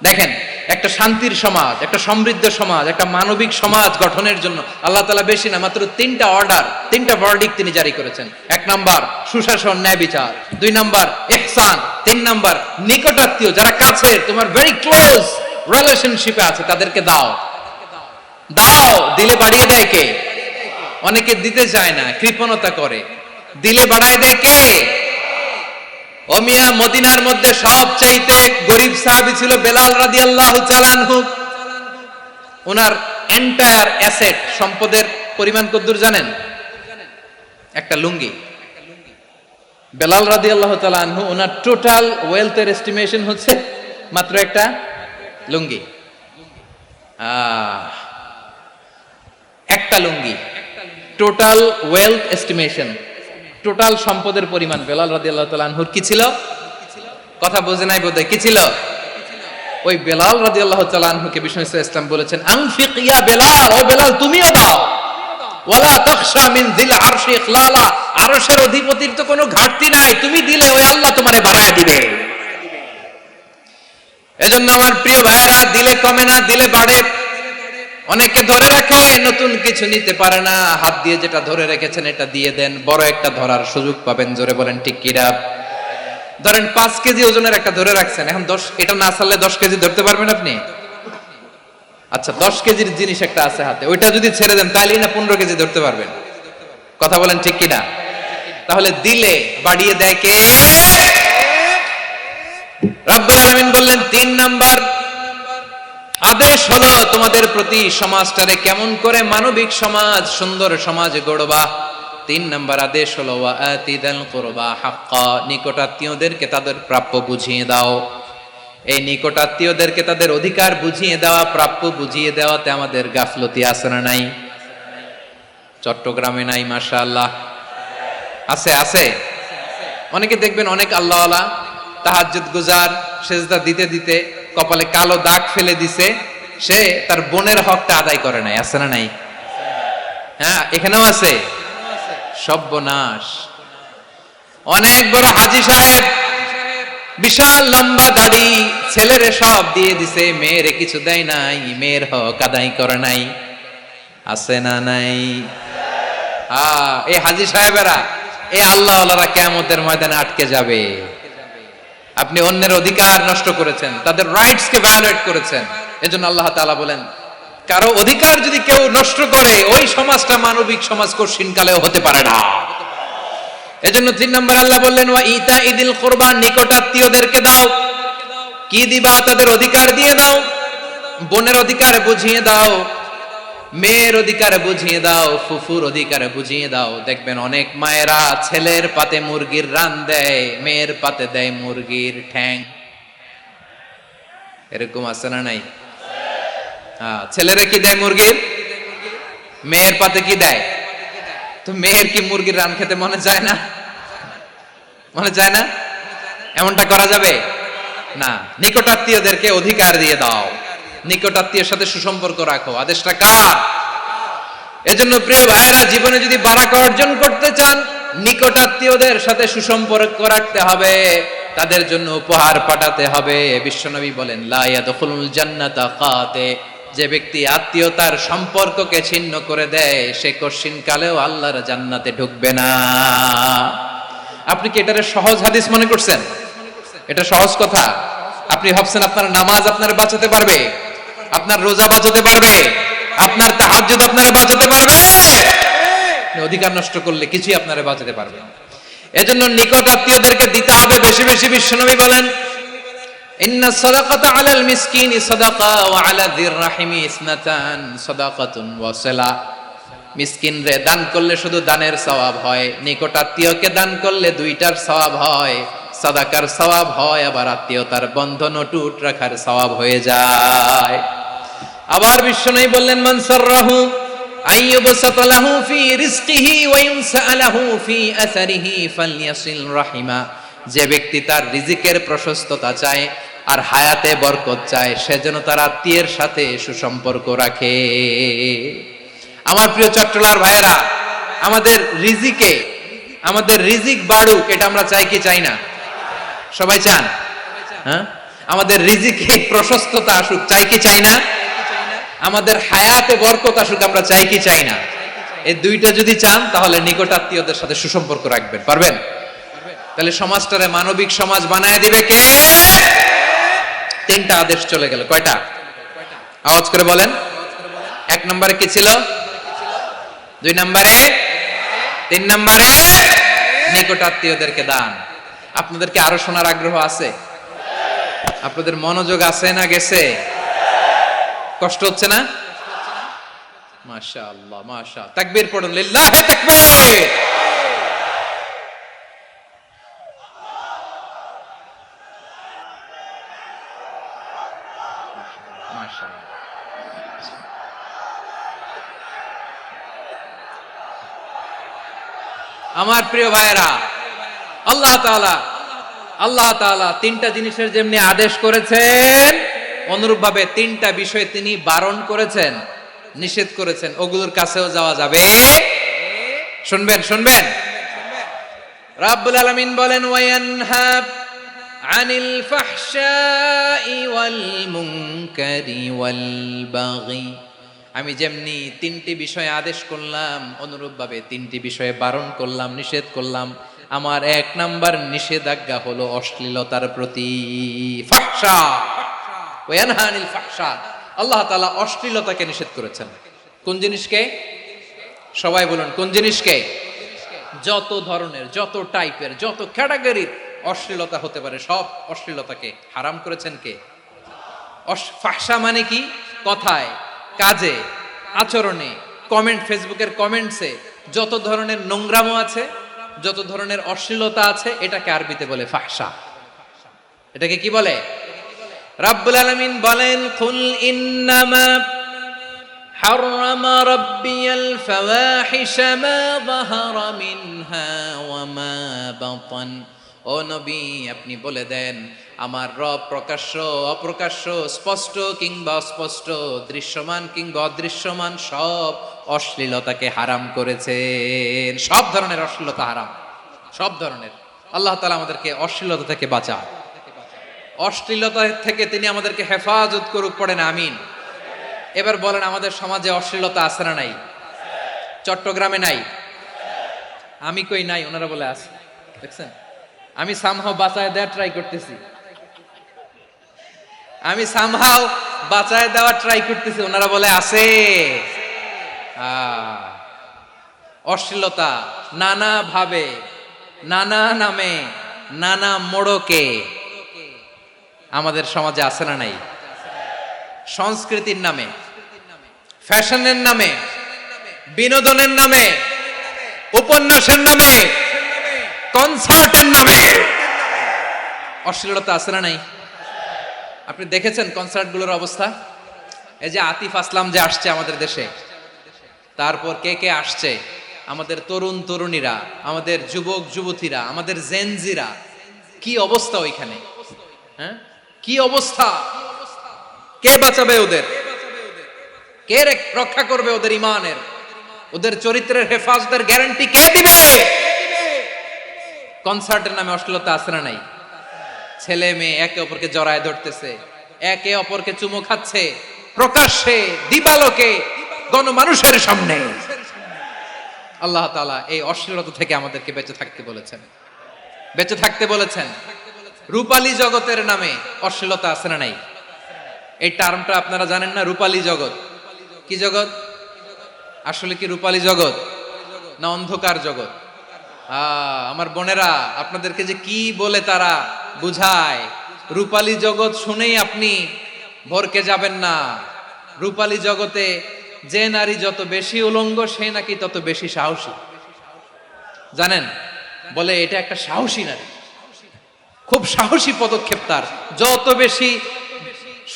দেখেন, একটা শান্তির সমাজ, একটা সমৃদ্ধ সমাজ, একটা মানবিক সমাজ গঠনের জন্য আল্লাহ তাআলা বেশি না, মাত্র 3টা অর্ডার, 3টা ভার্ডিক্ট তিনি জারি করেছেন। 1 নাম্বার সুশাসন, ন্যায় বিচার। 2 নাম্বার ইহসান। 3 নাম্বার নিকটাত্মীয়, যারা কাছে, তোমার ভেরি ক্লোজ রিলেশনশিপে আছে, তাদেরকে দাও। দাও, দিলে বাড়িয়ে দেয় কে? অনেকে দিতে চায় না, কৃপণতা করে। দিলে বাড়ায় দেয় কে? ও মিয়া, মদিনার মধ্যে সবচাইতে গরিব সাহাবী ছিল বেলাল রাদিয়াল্লাহু তাআলা আনহু। ওনার এন্টায়ার অ্যাসেট, সম্পদের পরিমাণ কতদূর জানেন? একটা লুঙ্গি। বেলাল রাদিয়াল্লাহু তাআলা আনহু, ওনার টোটাল ওয়েলথের এস্টিমেশন হচ্ছে মাত্র একটা লুঙ্গি। একটা লুঙ্গি, টোটাল ওয়েলথ এস্টিমেশন, টোটাল সম্পদের পরিমাণ বেলাল রাদিয়াল্লাহু তাআলা আনহুর কি ছিল? কথা বোঝে নাই বোধহয়। কি ছিল? ওই বেলাল রাদিয়াল্লাহু তাআলা আনহুকে বিষ্ণু ইসলাম বলেছেন আনফিক ইয়া বেলাল, ও বেলাল তুমিও দাও। ওয়ালা তাখশা মিন যিল আরশি ইখলালা, আরশের অধিপতির তো কোনো ঘাটতি নাই, তুমি দিলে ওই আল্লাহ তোমারে বাড়ায় দিবে। এজন্য আমার প্রিয় ভাইরা, দিলে কমে না, দিলে বাড়ে। অনেকে ধরে রাখে, নতুন কিছু নিতে পারে না, হাত দিয়ে যেটা ধরে রেখেছেন এটা দিয়ে দেন, বড় একটা ধরার সুযোগ পাবেন। জোরে বলেন ঠিক কিনা? ধরেন 5 কেজি ওজনের একটা ধরে রাখছেন, এখন 10, এটা না ছাড়লে 10 কেজি ধরতে পারবেন আপনি? আচ্ছা, 10 কেজির জিনিস একটা আছে হাতে, ওইটা যদি ছেড়ে দেন তাহলে না 15 কেজি ধরতে পারবেন। কথা বলেন ঠিক কিনা? তাহলে দিলে বাড়িয়ে দেয় কে? রব্বুল আলামিন বললেন 3 নাম্বার আদেশ হলো তোমাদের প্রতি সমাজটারে কেমন করে মানবিক সমাজ, সুন্দর সমাজ গড়বা। 3 নাম্বার আদেশ হলো ওয়া আতিযাল কুরবা হাক্কা, নিকটাত্মীয়দেরকে তাদের প্রাপ্য বুঝিয়ে দাও। এই নিকটাত্মীয়দেরকে তাদের অধিকার বুঝিয়ে দেওয়া, প্রাপ্য বুঝিয়ে দেওয়াতে আমাদের গাফলতি আছে না নাই? চট্টগ্রামে নাই? মাশাআল্লাহ আছে, আছে। অনেকে দেখবেন অনেক আল্লাহওয়ালা, তাহাজ্জুদ গুজার, সেজদা দিতে দিতে কপালে কালো দাগ ফেলে দিছে, সে তার বোনের হকটা আদায় করে নাই। আছে না নাই? হ্যাঁ, এখানেও আছে। সর্বনাশ। অনেক বড় হাজী সাহেব, বিশাল লম্বা দাড়ি, ছেলেরে সব দিয়ে দিছে, মেয়েরে কিছু দেয় নাই, মেয়ের হক আদায় করে নাই। আছে না নাই? এই হাজী সাহেবেরা, এই আল্লাহওয়ালারা কিয়ামতের ময়দানে আটকে যাবে। আপনি অন্যের অধিকার নষ্ট করেছেন, তাদের রাইটস কে ভায়োলেট করেছেন। এজন্য আল্লাহ তাআলা বলেন, কারো অধিকার যদি কেউ নষ্ট করে, ওই সমাজটা মানবিক সমাজ কঠিন কালেও হতে পারে না। এজন্য 3 নম্বর আল্লাহ বললেন ওয়া ইতাইদিল কুরবা, নিকটাত্মীয়দেরকে দাও। কি দিবা? তাদের অধিকার দিয়ে দাও, বোনের অধিকার বুঝিয়ে দাও। মেয়ের অধিকার বুঝিয়ে দাও, ফুফুর অধিকার বুঝিয়ে দাও। দেখবেন অনেক মায়েরা ছেলের পাতে মুরগির রান দেয়, মেয়ের পাতে দেয় মুরগির ঠ্যাং। এরকম আছে না নাই? ছেলেরা কি দেয় মুরগির, মেয়ের পাতে কি দেয়? তো মেয়ের কি মুরগির রান খেতে মনে চায় না? মনে চায় না? এমনটা করা যাবে না। নিকটাত্মীয়দেরকে অধিকার দিয়ে দাও, নিকটাত্মীয়ের সাথে সুসম্পর্ক রাখো। আদেশটা কার? এজন্য প্রিয় ভাইয়েরা, জীবনে যদি বারাকা অর্জন করতে চান, নিকটাত্মীয়দের সাথে সুসম্পর্ক রাখতে হবে, তাদের জন্য উপহার পাঠাতে হবে। বিশ্বনবী বলেন, লা ইয়াদখুলুল জান্নাতা কাতে, যে ব্যক্তি আত্মীয়তার সম্পর্ককে ছিন্ন করে দেয়, সে কশিন কালেও আল্লাহর জান্নাতে ঢুকবে না। আপনি কি এটারে সহজ হাদিস মনে করছেন? এটা সহজ কথা? আপনি ভাবছেন আপনার নামাজ আপনার বাঁচাতে পারবে, আপনার রোজা বাঁচাতে পারবে, আপনার তাহাজ্জুদ আপনার বাঁচাতে পারবে? অধিকার নষ্ট করলে কিছুই আপনার বাঁচাতে পারবে না। এজন্য নিকট আত্মীয়দেরকে দিতে হবে বেশি বেশি। বিশ্বনবী বলেন, ইন্না সাদাকাতা আলাল মিসকিনি সাদাকা ওয়া আলা যির রাহিমি ইসনাতান সাদাকাতুন ওয়া সিলা। মিসকিনরে দান করলে শুধু দানের সওয়াব হয়, নিকট আত্মীয়কে দান করলে দুইটার সওয়াব হয়, সাদাকার সওয়াব হয়, আবার আত্মীয়তার বন্ধন অটুট রাখার সওয়াব হয়ে যায়। আবার বিশ্বনবী বললেন, মান সাররাহু আইয়ুবসাতা লাহু ফি রিজকিহি ওয়া ইউনসা লাহু ফি আসারিহি ফালইয়াসিল রাহিমা। যে ব্যক্তি তার রিজিকের প্রশস্ততা চায় আর হায়াতে বরকত চায়, সে যেন তার আত্মীয়ের সাথে সুসম্পর্ক রাখে। আমার প্রিয় চট্টলার ভাইয়েরা, আমাদের রিজিক বাড়ুক, এটা আমরা চাই কি চাই না? সবাই চান? হ্যাঁ, আমাদের রিজিকে প্রশস্ততা আসুক, চাই কি চাই না? আমাদের হায়াতে বরকত আসুক, আমরা চাই কি চাই না? এই দুইটা যদি চান, তাহলে নিকট আত্মীয়দের সাথে সুসম্পর্ক রাখবেন, পারবেন? তাহলে সমাজটারে মানবিক সমাজ বানায় দিবে কে? তিনটা আদেশ চলে গেল। কয়টা? আওয়াজ করে বলেন। এক নম্বরে কি ছিল? দুই নম্বরে, তিন নম্বরে নিকট আত্মীয়দেরকে দান। আপনাদেরকে আরো শোনার আগ্রহ আছে? আপনাদের মনোযোগ আছে না গেছে? কষ্ট হচ্ছে না? মাশাআল্লাহ, মাশাআল্লাহ। তাকবীর পড়ুন, লিল্লাহি তাকবীর। আমার প্রিয় ভাইয়েরা, আল্লাহ তাআলা তিনটা জিনিসের যেমনি আদেশ করেছেন, অনুরূপভাবে তিনটা বিষয় তিনি বারণ করেছেন, নিষেধ করেছেন। ওগুলোর কাছেও যাওয়া যাবে। শুনবেন। রাব্বুল আলামিন বলেন, ওয়ায়ানহা আনিল ফাহশাই ওয়াল মুনকারি ওয়াল বাগি। আমি যেমনি তিনটি বিষয়ে আদেশ করলাম, অনুরূপভাবে তিনটি বিষয়ে বারণ করলাম, নিষেধ করলাম। আমার এক নাম্বার নিষেধাজ্ঞা হলো অশ্লীলতার প্রতি। ফাহশা, ওয়ায়ানহা আনিল ফাহশা। আল্লাহ তাআলা অশ্লীলতাকে নিষেধ করেছেন। কোন জিনিসকে? সবাই বলুন, কোন জিনিসকে? যত ধরনের, যত টাইপের, যত ক্যাটাগরির অশ্লীলতা হতে পারে, সব অশ্লীলতাকে হারাম করেছেন কে? ফাহশা মানে কি? কথায়, কাজে, আচরণে, কমেন্ট, ফেসবুকের কমেন্টসে যত ধরনের নোংরামো আছে, যত ধরনের অশ্লীলতা আছে, এটাকে আরবিতে বলে ফাহশা। এটাকে কি বলে? রাব্বুল আলামিন বলেন, কুল ইন্নামা হাররামা রাব্বিয়াল ফাওয়াহিশা মা যাহারা মিনহা ওয়া মা বাতান। ও নবী, আপনি বলে দেন, আমার রব প্রকাশ্য, অপ্রকাশ্য, স্পষ্ট কিংবা অস্পষ্ট, দৃশ্যমান কিংবা অদৃশ্যমান সব অশ্লীলতাকে হারাম করেছেন। সব ধরনের অশ্লীলতা হারাম, সব ধরনের। আল্লাহ তাআলা আমাদেরকে অশ্লীলতা থেকে বাঁচান, অশ্লীলতা থেকে তিনি আমাদেরকে হেফাজত করুক। পড়েন আমিন। এবার বলেন, আমাদের সমাজে অশ্লীলতা আছে না নাই? চট্টগ্রামে নাই? আমি কই নাই, ওনারা বলে আছে। দেখছেন, আমি সামহাও বাঁচায় দেওয়ার ট্রাই করতেছি, ওনারা বলে আছে। অশ্লীলতা নানা ভাবে, নানা নামে, নানা মোড়কে আমাদের সমাজে আছে না নাই? সংস্কৃতির নামে, ফ্যাশনের নামে, বিনোদনের নামে, উপন্যাসের নামে, কনসার্টের নামে অশ্লীলতা আছে না নাই? আপনি দেখেছেন কনসার্টগুলোর অবস্থা? এই যে আতিফ আসলাম যে আসছে আমাদের দেশে, তারপর কে কে আসছে, আমাদের তরুণ তরুণীরা, আমাদের যুবক যুবতীরা, আমাদের জেনজিরা, কি অবস্থা ওইখানে? হ্যাঁ, কি অবস্থা? কে বাঁচাবে ওদের? কে রক্ষা করবে ওদের ইমানের, ওদের চরিত্রের হেফাজতের গ্যারান্টি কে দিবে? কনসার্টের নামে অশ্লীলতা আছে না নাই? ছেলে মেয়ে একে অপরকে জড়ায় ধরতেছে, একে অপরকে চুমো খাচ্ছে প্রকাশ্যে, দিবালোকে, গণমানুষের সামনে। আল্লাহ তাআলা এই অশ্লীলতা থেকে আমাদেরকে বেঁচে থাকতে বলেছেন, বেঁচে থাকতে বলেছেন। রূপালী জগতের নামে অশ্লীলতা আছে না নাই? এই টার্মটা আপনারা জানেন না? রূপালী জগৎ কি জগৎ? আসলে কি রূপালী জগৎ না অন্ধকার জগৎ? আমার বোনেরা, আপনাদেরকে যে কি বলে তারা বুঝায়, রূপালী জগৎ শুনেই আপনি ভরকে যাবেন না। রূপালী জগতে যে নারী যত বেশি উলঙ্গ, সে নাকি তত বেশি সাহসী। জানেন, বলে এটা একটা সাহসী নারী, খুব সাহসী পদক্ষেপ তার। যত বেশি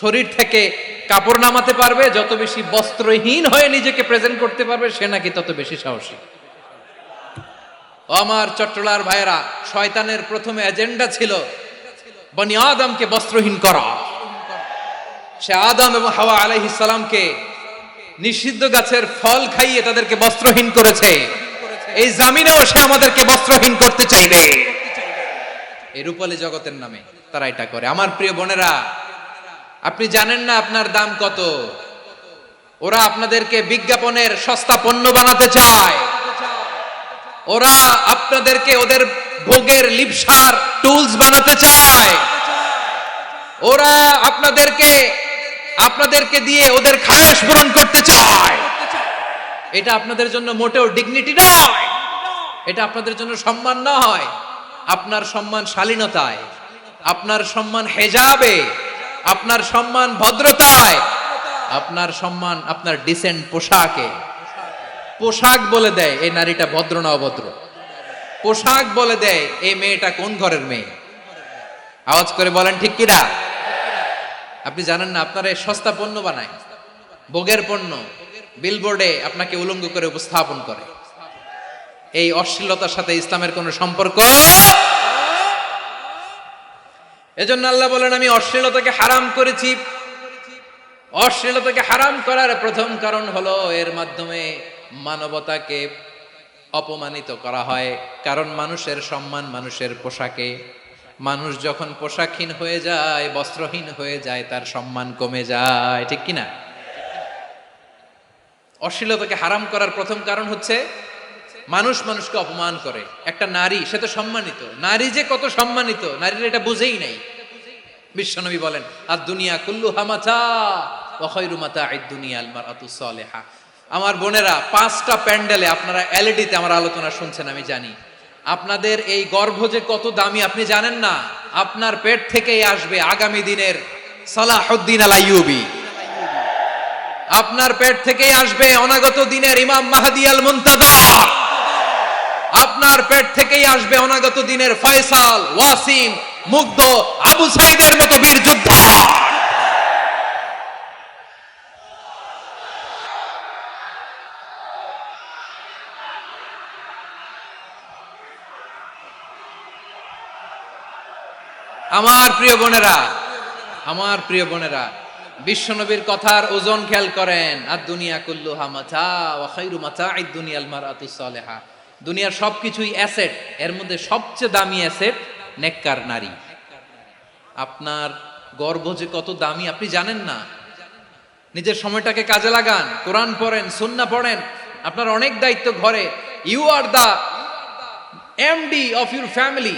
শরীর থেকে কাপড় নামাতে পারবে, যত বেশি বস্ত্রহীন হয়ে নিজেকে প্রেজেন্ট করতে পারবে, সে নাকি তত বেশি সাহসী। আমার চট্টলার ভাইয়েরা, শয়তানের প্রথমে এজেন্ডা ছিল বনি আদমকে বস্ত্রহীন করা। সে আদম এবং হাওয়া আলাইহিস সালামকে নিষিদ্ধ গাছের ফল খাইয়ে তাদেরকে বস্ত্রহীন করেছে। এই জামিনেও সে আমাদেরকে বস্ত্রহীন করতে চাইবে। এই রূপালী জগতের নামে তারা এটা করে। আমার প্রিয় বোনেরা, আপনি জানেন না আপনার দাম কত। ওরা আপনাদেরকে বিজ্ঞাপনের সস্তা পণ্য বানাতে চায়। ওরা আপনাদেরকে ওদের ভোগের লিপসার টুলস বানাতে চায়। ওরা আপনাদেরকে দিয়ে ওদের খায়েশ পূরণ করতে চায়। এটা আপনাদের জন্য মোটেও ডিগনিটি নয়, এটা আপনাদের জন্য সম্মান নয়। আপনার সম্মান শালীনতায়, আপনার সম্মান হেজাবে, আপনার সম্মান ভদ্রতায়, আপনার সম্মান আপনার ডিসেন্ট পোশাকে। পোশাক বলে দেয় এই নারীটা ভদ্র না অভদ্র। পোশাক বলে দেয় এই মেয়েটা কোন ঘরের মেয়ে। আওয়াজ করে বলেন ঠিক কিনা? আপনি জানেন না, আপনারা এই সস্তা পণ্য বানায়, ভোগের পণ্য, বিলবোর্ডে আপনাকে উলঙ্গ করে উপস্থাপন করে। এই অশ্লীলতার সাথে ইসলামের কোনো সম্পর্ক। এজন্য আল্লাহ বলেন, আমি অশ্লীলতাকে হারাম করেছি। অশ্লীলতাকে হারাম করার প্রথম কারণ হলো এর মাধ্যমে মানবতাকে অপমানিত করা হয়। কারণ মানুষের সম্মান মানুষের পোশাকে। মানুষ যখন পোশাকহীন হয়ে যায়, বস্ত্রহীন হয়ে যায়, তার সম্মান কমে যায়, ঠিক কিনা? অশ্লীলতাকে হারাম করার প্রথম কারণ হচ্ছে মানুষ মানুষকে অপমান করে। একটা নারী, সে তো সম্মানিত, নারী যে কত সম্মানিত নারীরা এটা বুঝেই নাই। বিশ্বনবী বলেন, আর দুনিয়া কুল্লুহা মাতা ওয়া খায়রু মাতা'আদ দুনিয়া আল মারআতুস সালিহা। আমার বোনেরা, 5টা প্যান্ডেলে আপনারা এলইডিতে আমার আলোচনা শুনছেন, আমি জানি। আপনাদের এই গর্ভ যে কত দামি আপনি জানেন না। আপনার পেট থেকেই আসবে আগামী দিনের সালাহুদ্দিন আল আইয়ুবী। আপনার পেট থেকেই আসবে অনাগত দিনের ইমাম মাহদী আল মুনতাযর। আপনার পেট থেকেই আসবে অনাগত দিনের ফয়সাল, ওয়াসিম, মুগ্ধ, আবু সাইদের মতো বীর যোদ্ধা। আমার প্রিয় বোনেরা, আমার প্রিয় বোনেরা, বিশ্বনবীর কথার ওজন খেয়াল করেন। আর দুনিয়া কুল্লুহা মাতা ওয়া খায়রু মাতা'আদ দুনিয়া আল মারআতুস সালিহা। দুনিয়ার সবকিছুই অ্যাসেট, এর মধ্যে সবচেয়ে দামি অ্যাসেট নেককার নারী। আপনার গর্ভ যে কত দামি আপনি জানেন না। নিজের সময়টাকে কাজে লাগান, কোরআন পড়েন, সুন্নাহ পড়েন। আপনার অনেক দায়িত্ব ঘরে। You are the MD of your family.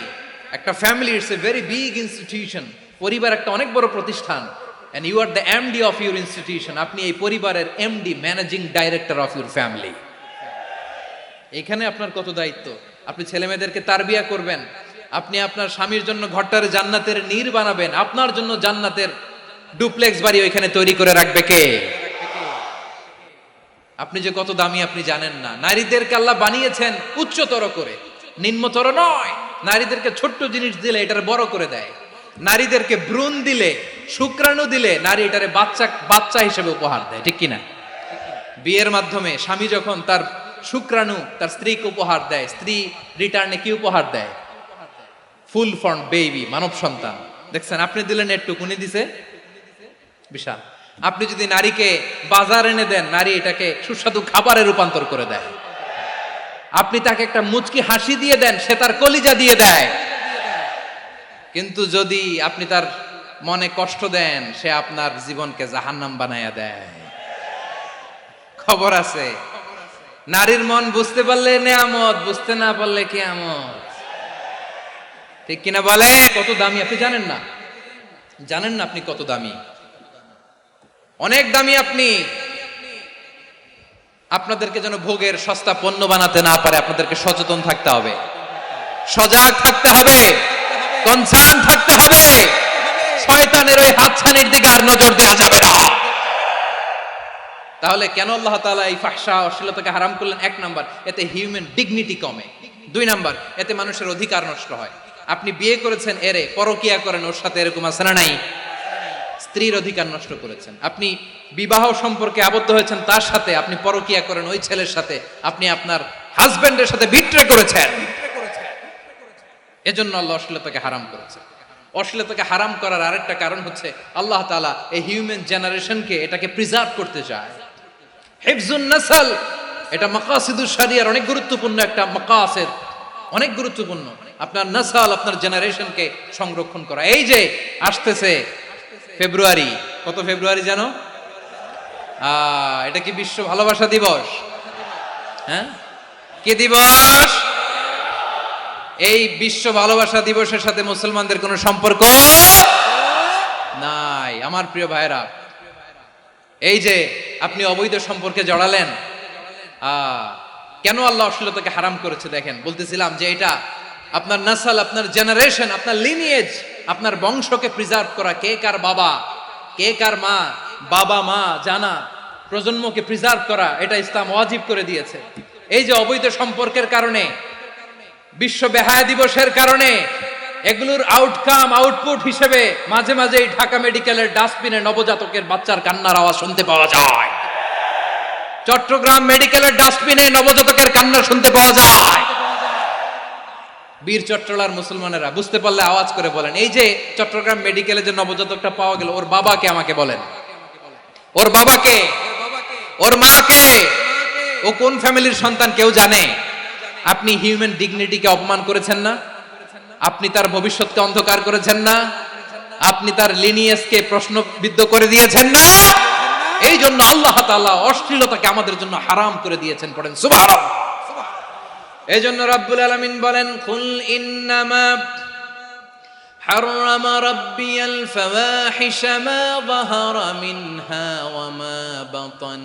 একটা family it's a very big institution. পরিবার একটা অনেক বড় প্রতিষ্ঠান। And you are the MD of your institution. আপনি এই পরিবারের MD, managing director of your family. এখানে আপনার কত দায়িত্ব। আপনি ছেলে মেয়েদেরকে তারবিয়া করবেন। আপনি আপনার স্বামীর জন্য ঘরটারে জান্নাতের নীড় বানাবেন। আপনার জন্য জান্নাতের ডুপ্লেক্স বাড়ি ওইখানে তৈরি করে রাখবে কে? আপনি যে কত দামি আপনি জানেন না। নারীদেরকে আল্লাহ বানিয়েছেন উচ্চতর করে, নিম্নতর নয়। নারীদেরকে ছোট্ট জিনিস দিলে এটার বড় করে দেয়। নারীদেরকে ভ্রূণ দিলে, শুক্রাণু দিলে নারী এটারে বাচ্চা বাচ্চা হিসেবে উপহার দেয়, ঠিক কিনা? বিয়ের মাধ্যমে স্বামী যখন তার শুক্রাণু তার স্ত্রীকে উপহার দেয়, স্ত্রী রিটার্নে কি উপহার দেয়? ফুল ফর্ম বেবি, মানব সন্তান। দেখছেন, আপনি দিলেন একটু, উনি দিছে বিশাল। আপনি যদি নারীকে বাজার এনে দেন, নারী এটাকে সুস্বাদু খাবারে রূপান্তর করে দেয়। আপনি তাকে একটা মুচকি হাসি দিয়ে দেন, সে তার কলিজা দিয়ে দেয়। কিন্তু যদি আপনি তার মনে কষ্ট দেন, সে আপনার জীবনকে জাহান্নাম বানায়া দেয়। খবর আছে, নারীর মন বুঝতে পারলে নেয়ামত, বুঝতে না পারলে কিয়ামত, ঠিক কিনা বলে? কত দামি আপনি জানেন না, জানেন না আপনি কত দামি, অনেক দামি আপনি। আপনাদেরকে যেন ভোগের সস্তা পণ্য বানাতে না পারে, আপনাদেরকে সচেতন থাকতে হবে, সজাগ থাকতে হবে, কনসার্ন থাকতে হবে। শয়তানের ওই হাতছানির দিকে আর নজর দেওয়া যাবে না। তাহলে কেন আল্লাহ তাআলা এই ফাহশা অশ্লীলতাকে হারাম করলেন? এক নাম্বার, এতে হিউম্যান ডিগনিটি কমে। দুই নাম্বার, এতে মানুষের অধিকার নষ্ট হয়। আপনি বিয়ে করেছেন, এরে পরকিয়া করেন, ওর সাথে এরকম আছে না নাই? স্ত্রীর অধিকার নষ্ট করেছেন। আপনি বিবাহ সম্পর্কে আবদ্ধ হয়েছেন তার সাথে, আপনি পরকিয়া করেন ওই ছেলের সাথে, আপনি আপনার হাজবেন্ডের সাথে বিট্রে করেছেন। এজন্য আল্লাহ অশ্লীলতাকে হারাম করেছে। অশ্লীলতাকে হারাম করার আরেকটা কারণ হচ্ছে আল্লাহ তাআলা এই হিউম্যান জেনারেশনকে এটাকে প্রিজার্ভ করতে চায়। হিফজুন নাসল, এটা মাকাসিদুশ শরিয়ার অনেক গুরুত্বপূর্ণ একটা মাকাসিদ, অনেক গুরুত্বপূর্ণ। আপনার নাসল, আপনার জেনারেশনকে সংরক্ষণ করা। এই যে আসতেছে ফেব্রুয়ারি, কত ফেব্রুয়ারি জানো? এটা কি বিশ্ব ভালোবাসা দিবস? হ্যাঁ, কি দিবস? এই বিশ্ব ভালোবাসা দিবসের সাথে মুসলমানদের কোনো সম্পর্ক নাই। আমার প্রিয় ভাইরা, এই যে আপনি অবৈধ সম্পর্কে জড়ালেন, কেন আল্লাহ অশ্লীলতাকে হারাম করেছে? দেখেন, বলতেছিলাম যে এটা আপনার নাসল, আপনার জেনারেশন, আপনার লিনিয়েজ, আপনার বংশকে প্রিজার্ভ করা। কে কার বাবা, কে কার মা, বাবা মা জানা, প্রজন্মকে প্রিজার্ভ করা, এটা ইসলাম ওয়াজিব করে দিয়েছে। এই যে অবৈধ সম্পর্কের কারণে, বিশ্ব বেহায়া দিবসের কারণে, এগুলোর আউটকাম, আউটপুট হিসেবে মাঝে মাঝে এই ঢাকা মেডিকেলের ডাস্টবিনে নবজাতকের বাচ্চার কান্নার আওয়াজ শুনতে পাওয়া যায়। চট্টগ্রাম মেডিকেলের ডাস্টবিনে নবজাতকের কান্না শুনতে পাওয়া যায়। বীর চট্টলার মুসলমানেরা বুঝতে পারলে আওয়াজ করে বলেন, এই যে চট্টগ্রাম মেডিকেলে যে নবজাতকটা পাওয়া গেল, ওর বাবাকে আমাকে বলেন, ওর বাবাকে, ওর মাকে, ও কোন ফ্যামিলির সন্তান কেউ জানে? আপনি হিউম্যান ডিগনিটিকে অপমান করেছেন না? আপনি তার ভবিষ্যৎকে অন্ধকার করেছেন না? আপনি তার লিনিয়েজকে প্রশ্নবিদ্ধ করে দিয়েছেন না? এই জন্য আল্লাহ তাআলা অশ্লীলতাকে আমাদের জন্য হারাম করে দিয়েছেন। পড়েন সুবহানাল্লাহ। এই জন্য রাব্বুল আলামিন বলেন, কুল ইন্নামা হারামা রাব্বিয়াল ফাওয়াহিশা মা যাহারা মিনহা ওয়া মা বাতান।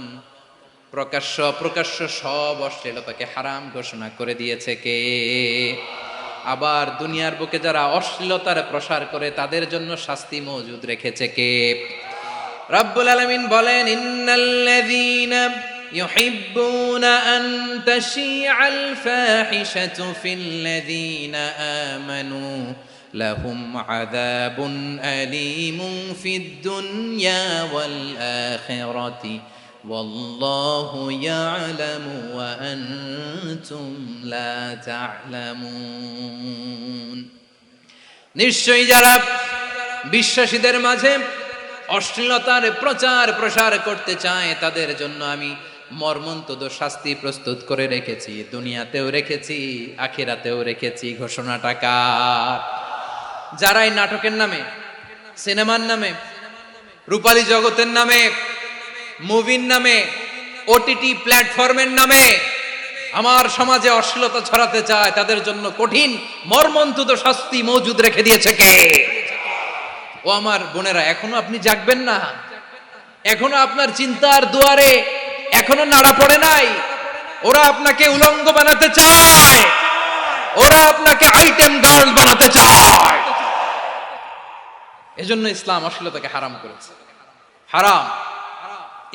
প্রকাশ্য অপ্রকাশ্য সব অশ্লীলতাকে হারাম ঘোষণা করে দিয়েছে কে? আবার দুনিয়ার বুকে যারা অশ্লীলতার প্রসার করে তাদের জন্য শাস্তি মজুদ রেখেছে কে? রব্বুল আলামিন বলেন, ইন্নাল্লাযীনা ইউহিব্বুনা আন তাশিআল ফাহিশাতু ফিল্লাযীনা আমানু লাহুম আযাবুন আলীমুন ফিদ দুনিয়া ওয়াল আখিরাতি ওয়াল্লাহু ইয়ালামু ওয়া আনতুম লা তা'লামুন। নিশ্চয়ই যারা বিশ্বাসীদের মাঝে অশ্লীলতার প্রচার প্রসার করতে চায় তাদের জন্য আমি মর্মন্তুদ শাস্তি প্রস্তুত করে রেখেছি, দুনিয়াতেও রেখেছি, আখিরাতেও রেখেছি। ঘোষণাটা কার? যারা এই নাটকের নামে, সিনেমার নামে, রূপালী জগতের নামে, মুভির নামে, ওটিটি প্ল্যাটফর্মের নামে আমার সমাজে অশ্লীলতা ছড়াতে চায়, তাদের জন্য কঠিন মর্মন্তুদ শাস্তি মজুদ রেখে দিয়েছে কে? ও আমার বোনেরা, এখনো আপনি জাগবেন না? এখনো আপনার চিন্তার দুয়ারে এখনো নাড়া পড়ে নাই? ওরা আপনাকে উলঙ্গ বানাতে চায়, ওরা আপনাকে আইটেম গার্ল বানাতে চায়। এজন্য ইসলাম অশ্লীলতাকে হারাম করেছে। হারাম।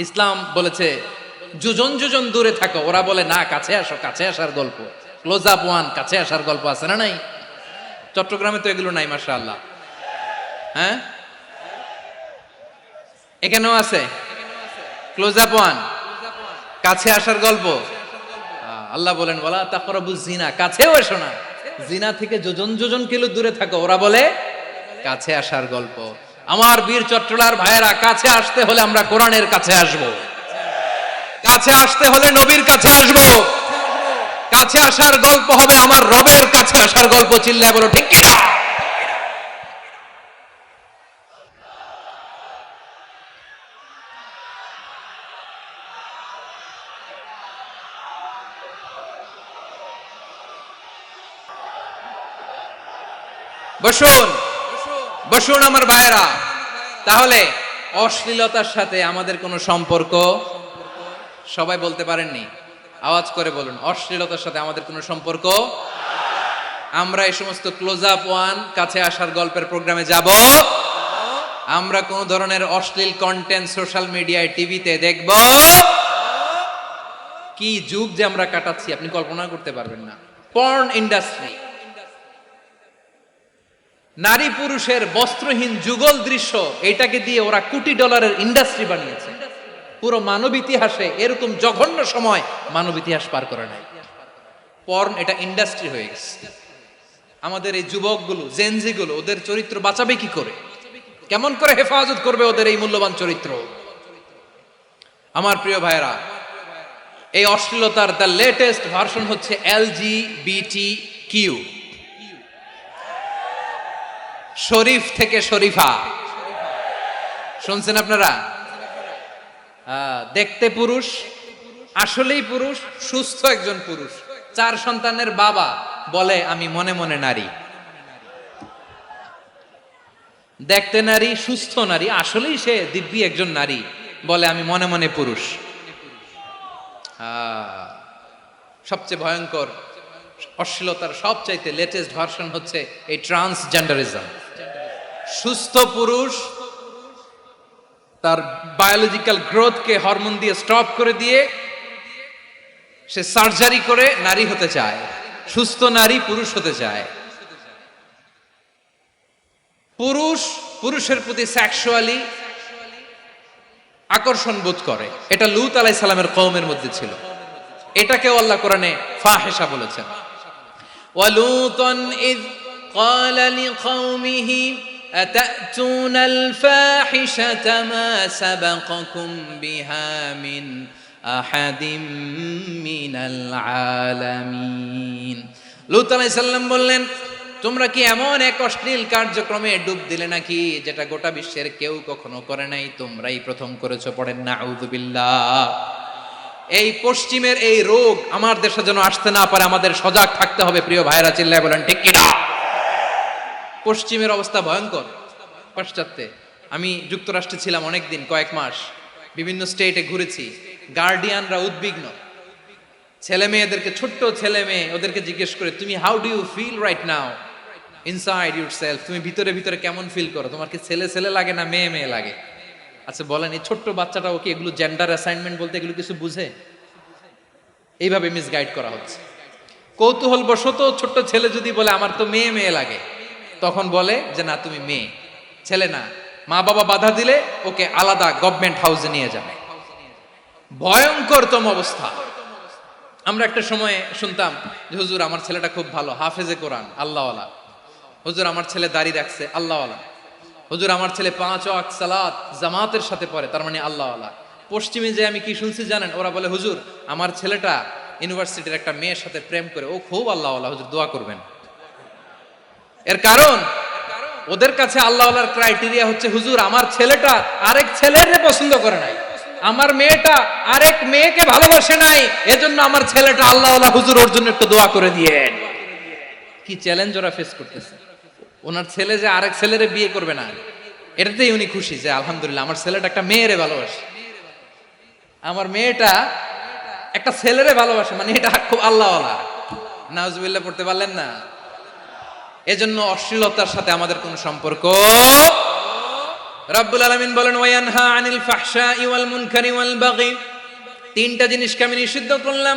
ইসলাম বলেছে যোজন যোজন দূরে থাকো, ওরা বলে না কাছে আসো, কাছে আসার গল্প, ক্লোজ আপ ওয়ান, কাছে আসার গল্প আছে না নাই? চট্টগ্রামে তো এগুলো নাই মাশাআল্লাহ। হ্যাঁ, এখানেও আছে ক্লোজ আপ ওয়ান, কাছে আসার গল্প। আল্লাহ বলেন ওয়ালা তাকরাবুজ জিনা, কাছেও এসো না, জিনা থেকে যোজন যোজন কিলো দূরে থাকো, ওরা বলে কাছে আসার গল্প। আমার বীর চট্টলার ভাইয়েরা, কাছে আসতে হলে আমরা কোরআনের কাছে আসব, কাছে আসতে হলে নবীর কাছে আসব, কাছে আসার গল্প হবে আমার রবের কাছে আসার গল্প। চিল্লায় বলো ঠিক কিনা? বসুন বসুন আমার ভাইয়েরা। তাহলে অশ্লীলতার সাথে আমাদের কোনো সম্পর্ক, সবাই বলতে পারেননি, আওয়াজ করে বলুন, অশ্লীলতার সাথে আমাদের কোনো সম্পর্ক। আমরা এই সমস্ত ক্লোজ আপ ওয়ান, কাছে আসার গল্পের প্রোগ্রামে যাব, আমরা কোন ধরনের অশ্লীল কন্টেন্ট সোশ্যাল মিডিয়ায়, টিভিতে দেখব। কি যুগ যে আমরা কাটাচ্ছি আপনি কল্পনা করতে পারবেন না। পর্ন ইন্ডাস্ট্রি, নারী পুরুষের বস্ত্রহীন যুগল দৃশ্য, এটাকে দিয়ে ওরা কোটি ডলারের ইন্ডাস্ট্রি বানিয়েছে। পুরো মানব ইতিহাসে এরকম জঘন্য সময় মানব ইতিহাস পার করে নাই। পর্ন এটা ইন্ডাস্ট্রি হয়ে গেছে। আমাদের এই যুবকগুলো, জেনজিগুলো, ওদের চরিত্র বাঁচাবে কি করে? কেমন করে হেফাজত করবে ওদের এই মূল্যবান চরিত্র? আমার প্রিয় ভাইরা, এই অশ্লীলতার দ্য লেটেস্ট ভার্সন হচ্ছে LGBTQ, শরীফ থেকে শরীফা। শুনছেন আপনারা? দেখতে পুরুষ, আসলেই পুরুষ, সুস্থ একজন পুরুষ, 4 সন্তানের বাবা, বলে আমি মনে মনে নারী। দেখতে নারী, সুস্থ নারী, আসলেই সে দিব্যি একজন নারী, বলে আমি মনে মনে পুরুষ। সবচেয়ে ভয়ঙ্কর অশ্লীলতার সবচাইতে লেটেস্ট ভার্সন হচ্ছে এই ট্রান্সজেন্ডারিজম। সুস্থ পুরুষ তার বায়োলজিক্যাল গ্রোথকে হরমোন দিয়ে স্টপ করে দিয়ে সে সার্জারি করে নারী হতে চায়, সুস্থ নারী পুরুষ হতে চায়। পুরুষ পুরুষের প্রতি সেক্সুয়ালি আকর্ষণ বোধ করে, এটা লূত আলাইহিস সালামের কওমের মধ্যে ছিল। এটাকেও আল্লাহ কোরআনে ফাহিশা বলেছেন। ওয়ালুতান ইয ক্বালা লিকাওমিহি আতাতুনাল ফাহিশাতা মা সাবাকাকুম বিহা মিন আহাদিম মিনাল আলামিন। লূত আলাইহিস সালাম বললেন, তোমরা কি এমন এক অশ্লীল কার্যক্রমে ডুব দিলে নাকি যেটা গোটা বিশ্বের কেউ কখনো করে নাই, তোমরাই প্রথম করেছো। পড়েন নাউযুবিল্লাহ। এই পশ্চিমের এই রোগ আমার দেশে যেন আসতে না পারে, আমাদের সজাগ থাকতে হবে। প্রিয় ভাইরা, চিল্লায় বলেন ঠিক কিনা? পশ্চিমের অবস্থা ভয়ঙ্কর। পাশ্চাত্যে, আমি যুক্তরাষ্ট্রে ছিলাম অনেকদিন, কয়েক মাস, বিভিন্ন স্টেটে ঘুরেছি। গার্ডিয়ানরা উদ্বিগ্ন, ছেলে মেয়েদেরকে, ছোট্ট ছেলে মেয়ে, ওদেরকে জিজ্ঞেস করে, তুমি how do you feel right now inside yourself, তুমি ভিতরে ভিতরে কেমন ফিল করো, তোমার কি ছেলে ছেলে লাগে না মেয়ে মেয়ে লাগে? আচ্ছা বলেন, এই ছোট্ট বাচ্চাটাও কি এগুলো জেন্ডার অ্যাসাইনমেন্ট বলতে এগুলো কিছু বুঝে? এইভাবে মিসগাইড করা হচ্ছে। কৌতূহল বশত ছোট্ট ছেলে যদি বলে আমার তো মেয়ে মেয়ে লাগে, তখন বলে যে না তুমি মেয়ে, ছেলে না। মা বাবা বাধা দিলে ওকে আলাদা গভর্নমেন্ট হাউসে নিয়ে যাবে। ভয়ঙ্করতম অবস্থা। আমরা একটা সময় শুনতাম যে হুজুর আমার ছেলেটা খুব ভালো, হাফেজে কোরআন, আল্লাহওয়ালা। হুজুর আমার ছেলে দাড়ি রাখছে, আল্লাহওয়ালা। হুজুর আমার ছেলে 5 ওয়াক্ত সালাত জামাতের সাথে পড়ে, তার মানে আল্লাহওয়ালা। পশ্চিমে যে আমি কি শুনছি জানেন? ওরা বলে হুজুর আমার ছেলেটা ইউনিভার্সিটির একটা মেয়ের সাথে প্রেম করে, ও খুব আল্লাহওয়ালা, হুজুর দোয়া করবেন। এর কারণ ওদের কাছে আল্লাহওয়ালার ক্রাইটেরিয়া হচ্ছে হুজুর আমার ছেলেটা আরেক ছেলের পছন্দ করে নাই, আমার মেয়েটা আরেক মেয়েকে ভালোবাসে নাই, এজন্য আমার ছেলেটা আল্লাহওয়ালা, হুজুর ওর জন্য একটু দোয়া করে দিয়েন। কি চ্যালেঞ্জ ওরা ফেস করতেছে। ওনার ছেলে যে আরেক ছেলেরে বিয়ে করবে না, এটাতেই উনি খুশি যে আলহামদুলিল্লাহ আমার ছেলেটা একটা মেয়েরে ভালোবাসে, আমার মেয়েটা একটা ছেলেরে ভালোবাসে, মানে এটা খুব আল্লাহওয়ালা। নাউজুবিল্লাহ পড়তে পারলেন না? এজন্য অশ্লীলতার সাথে আমাদের কোনো সম্পর্ক। রব্বুল আলামিন বলেন ওয়ায়ানহা আনিল ফাহশাই ওয়াল মুনকারি ওয়াল বাগি, তিনটা জিনিসকে আমি নিষিদ্ধ করলাম।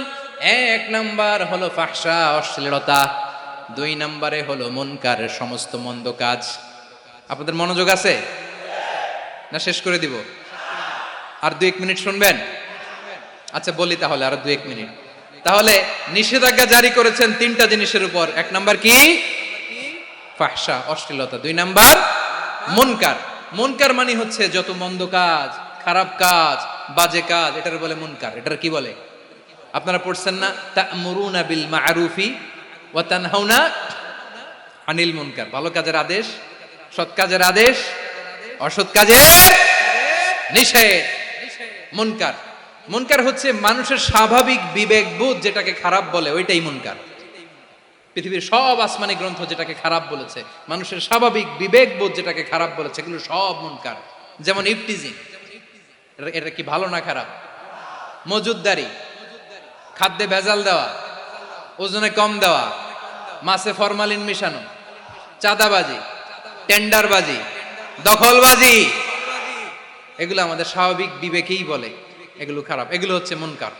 এক নাম্বার হলো ফাহশা, অশ্লীলতা। দুই নাম্বারে হলো মুনকারের সমস্ত মন্দ কাজ। আপনাদের মনোযোগ আছে না? শেষ করে দিব? আর 2-1 মিনিট শুনবেন? আচ্ছা বলি তাহলে, আর 2-1 মিনিট। তাহলে নিষেধাজ্ঞা জারি করেছেন তিনটা জিনিসের উপর। এক নাম্বার কি? ফাহশা, অশ্লীলতা। দুই নাম্বার মুনকার। মুনকার মানে হচ্ছে যত মন্দ কাজ, খারাপ কাজ, বাজে কাজ, এটার বলে মুনকার। এটার কি বলে? আপনারা পড়ছেন না, তা'মুরুনা বিল মা'রুফি ওয়া তানহাউনা আনিল মুনকার। ভালো কাজের আদেশ, সৎ কাজের আদেশ, অসৎ কাজের নিষেধ। মুনকার, মুনকার হচ্ছে মানুষের স্বাভাবিক বিবেকবোধ যেটাকে খারাপ বলে, ওইটাই মুনকার। পৃথিবীর সব আসমানি গ্রন্থ যেটাকে খারাপ বলেছে, মানুষের স্বাভাবিক বিবেকবোধ যেটাকে খারাপ বলেছে, এগুলো সব মুনকার। যেমন ইফটিজিং, এটা কি ভালো না খারাপ? মজুদদারি, খাদ্যে ভেজাল দেওয়া, ওজনে কম দেওয়া, মাছে ফরমালিন মিশানো, চাঁদাবাজি, টেন্ডারবাজি, দখলবাজি, এগুলো আমাদের স্বাভাবিক বিবেকেই বলে এগুলো খারাপ, এগুলো হচ্ছে মুনকার।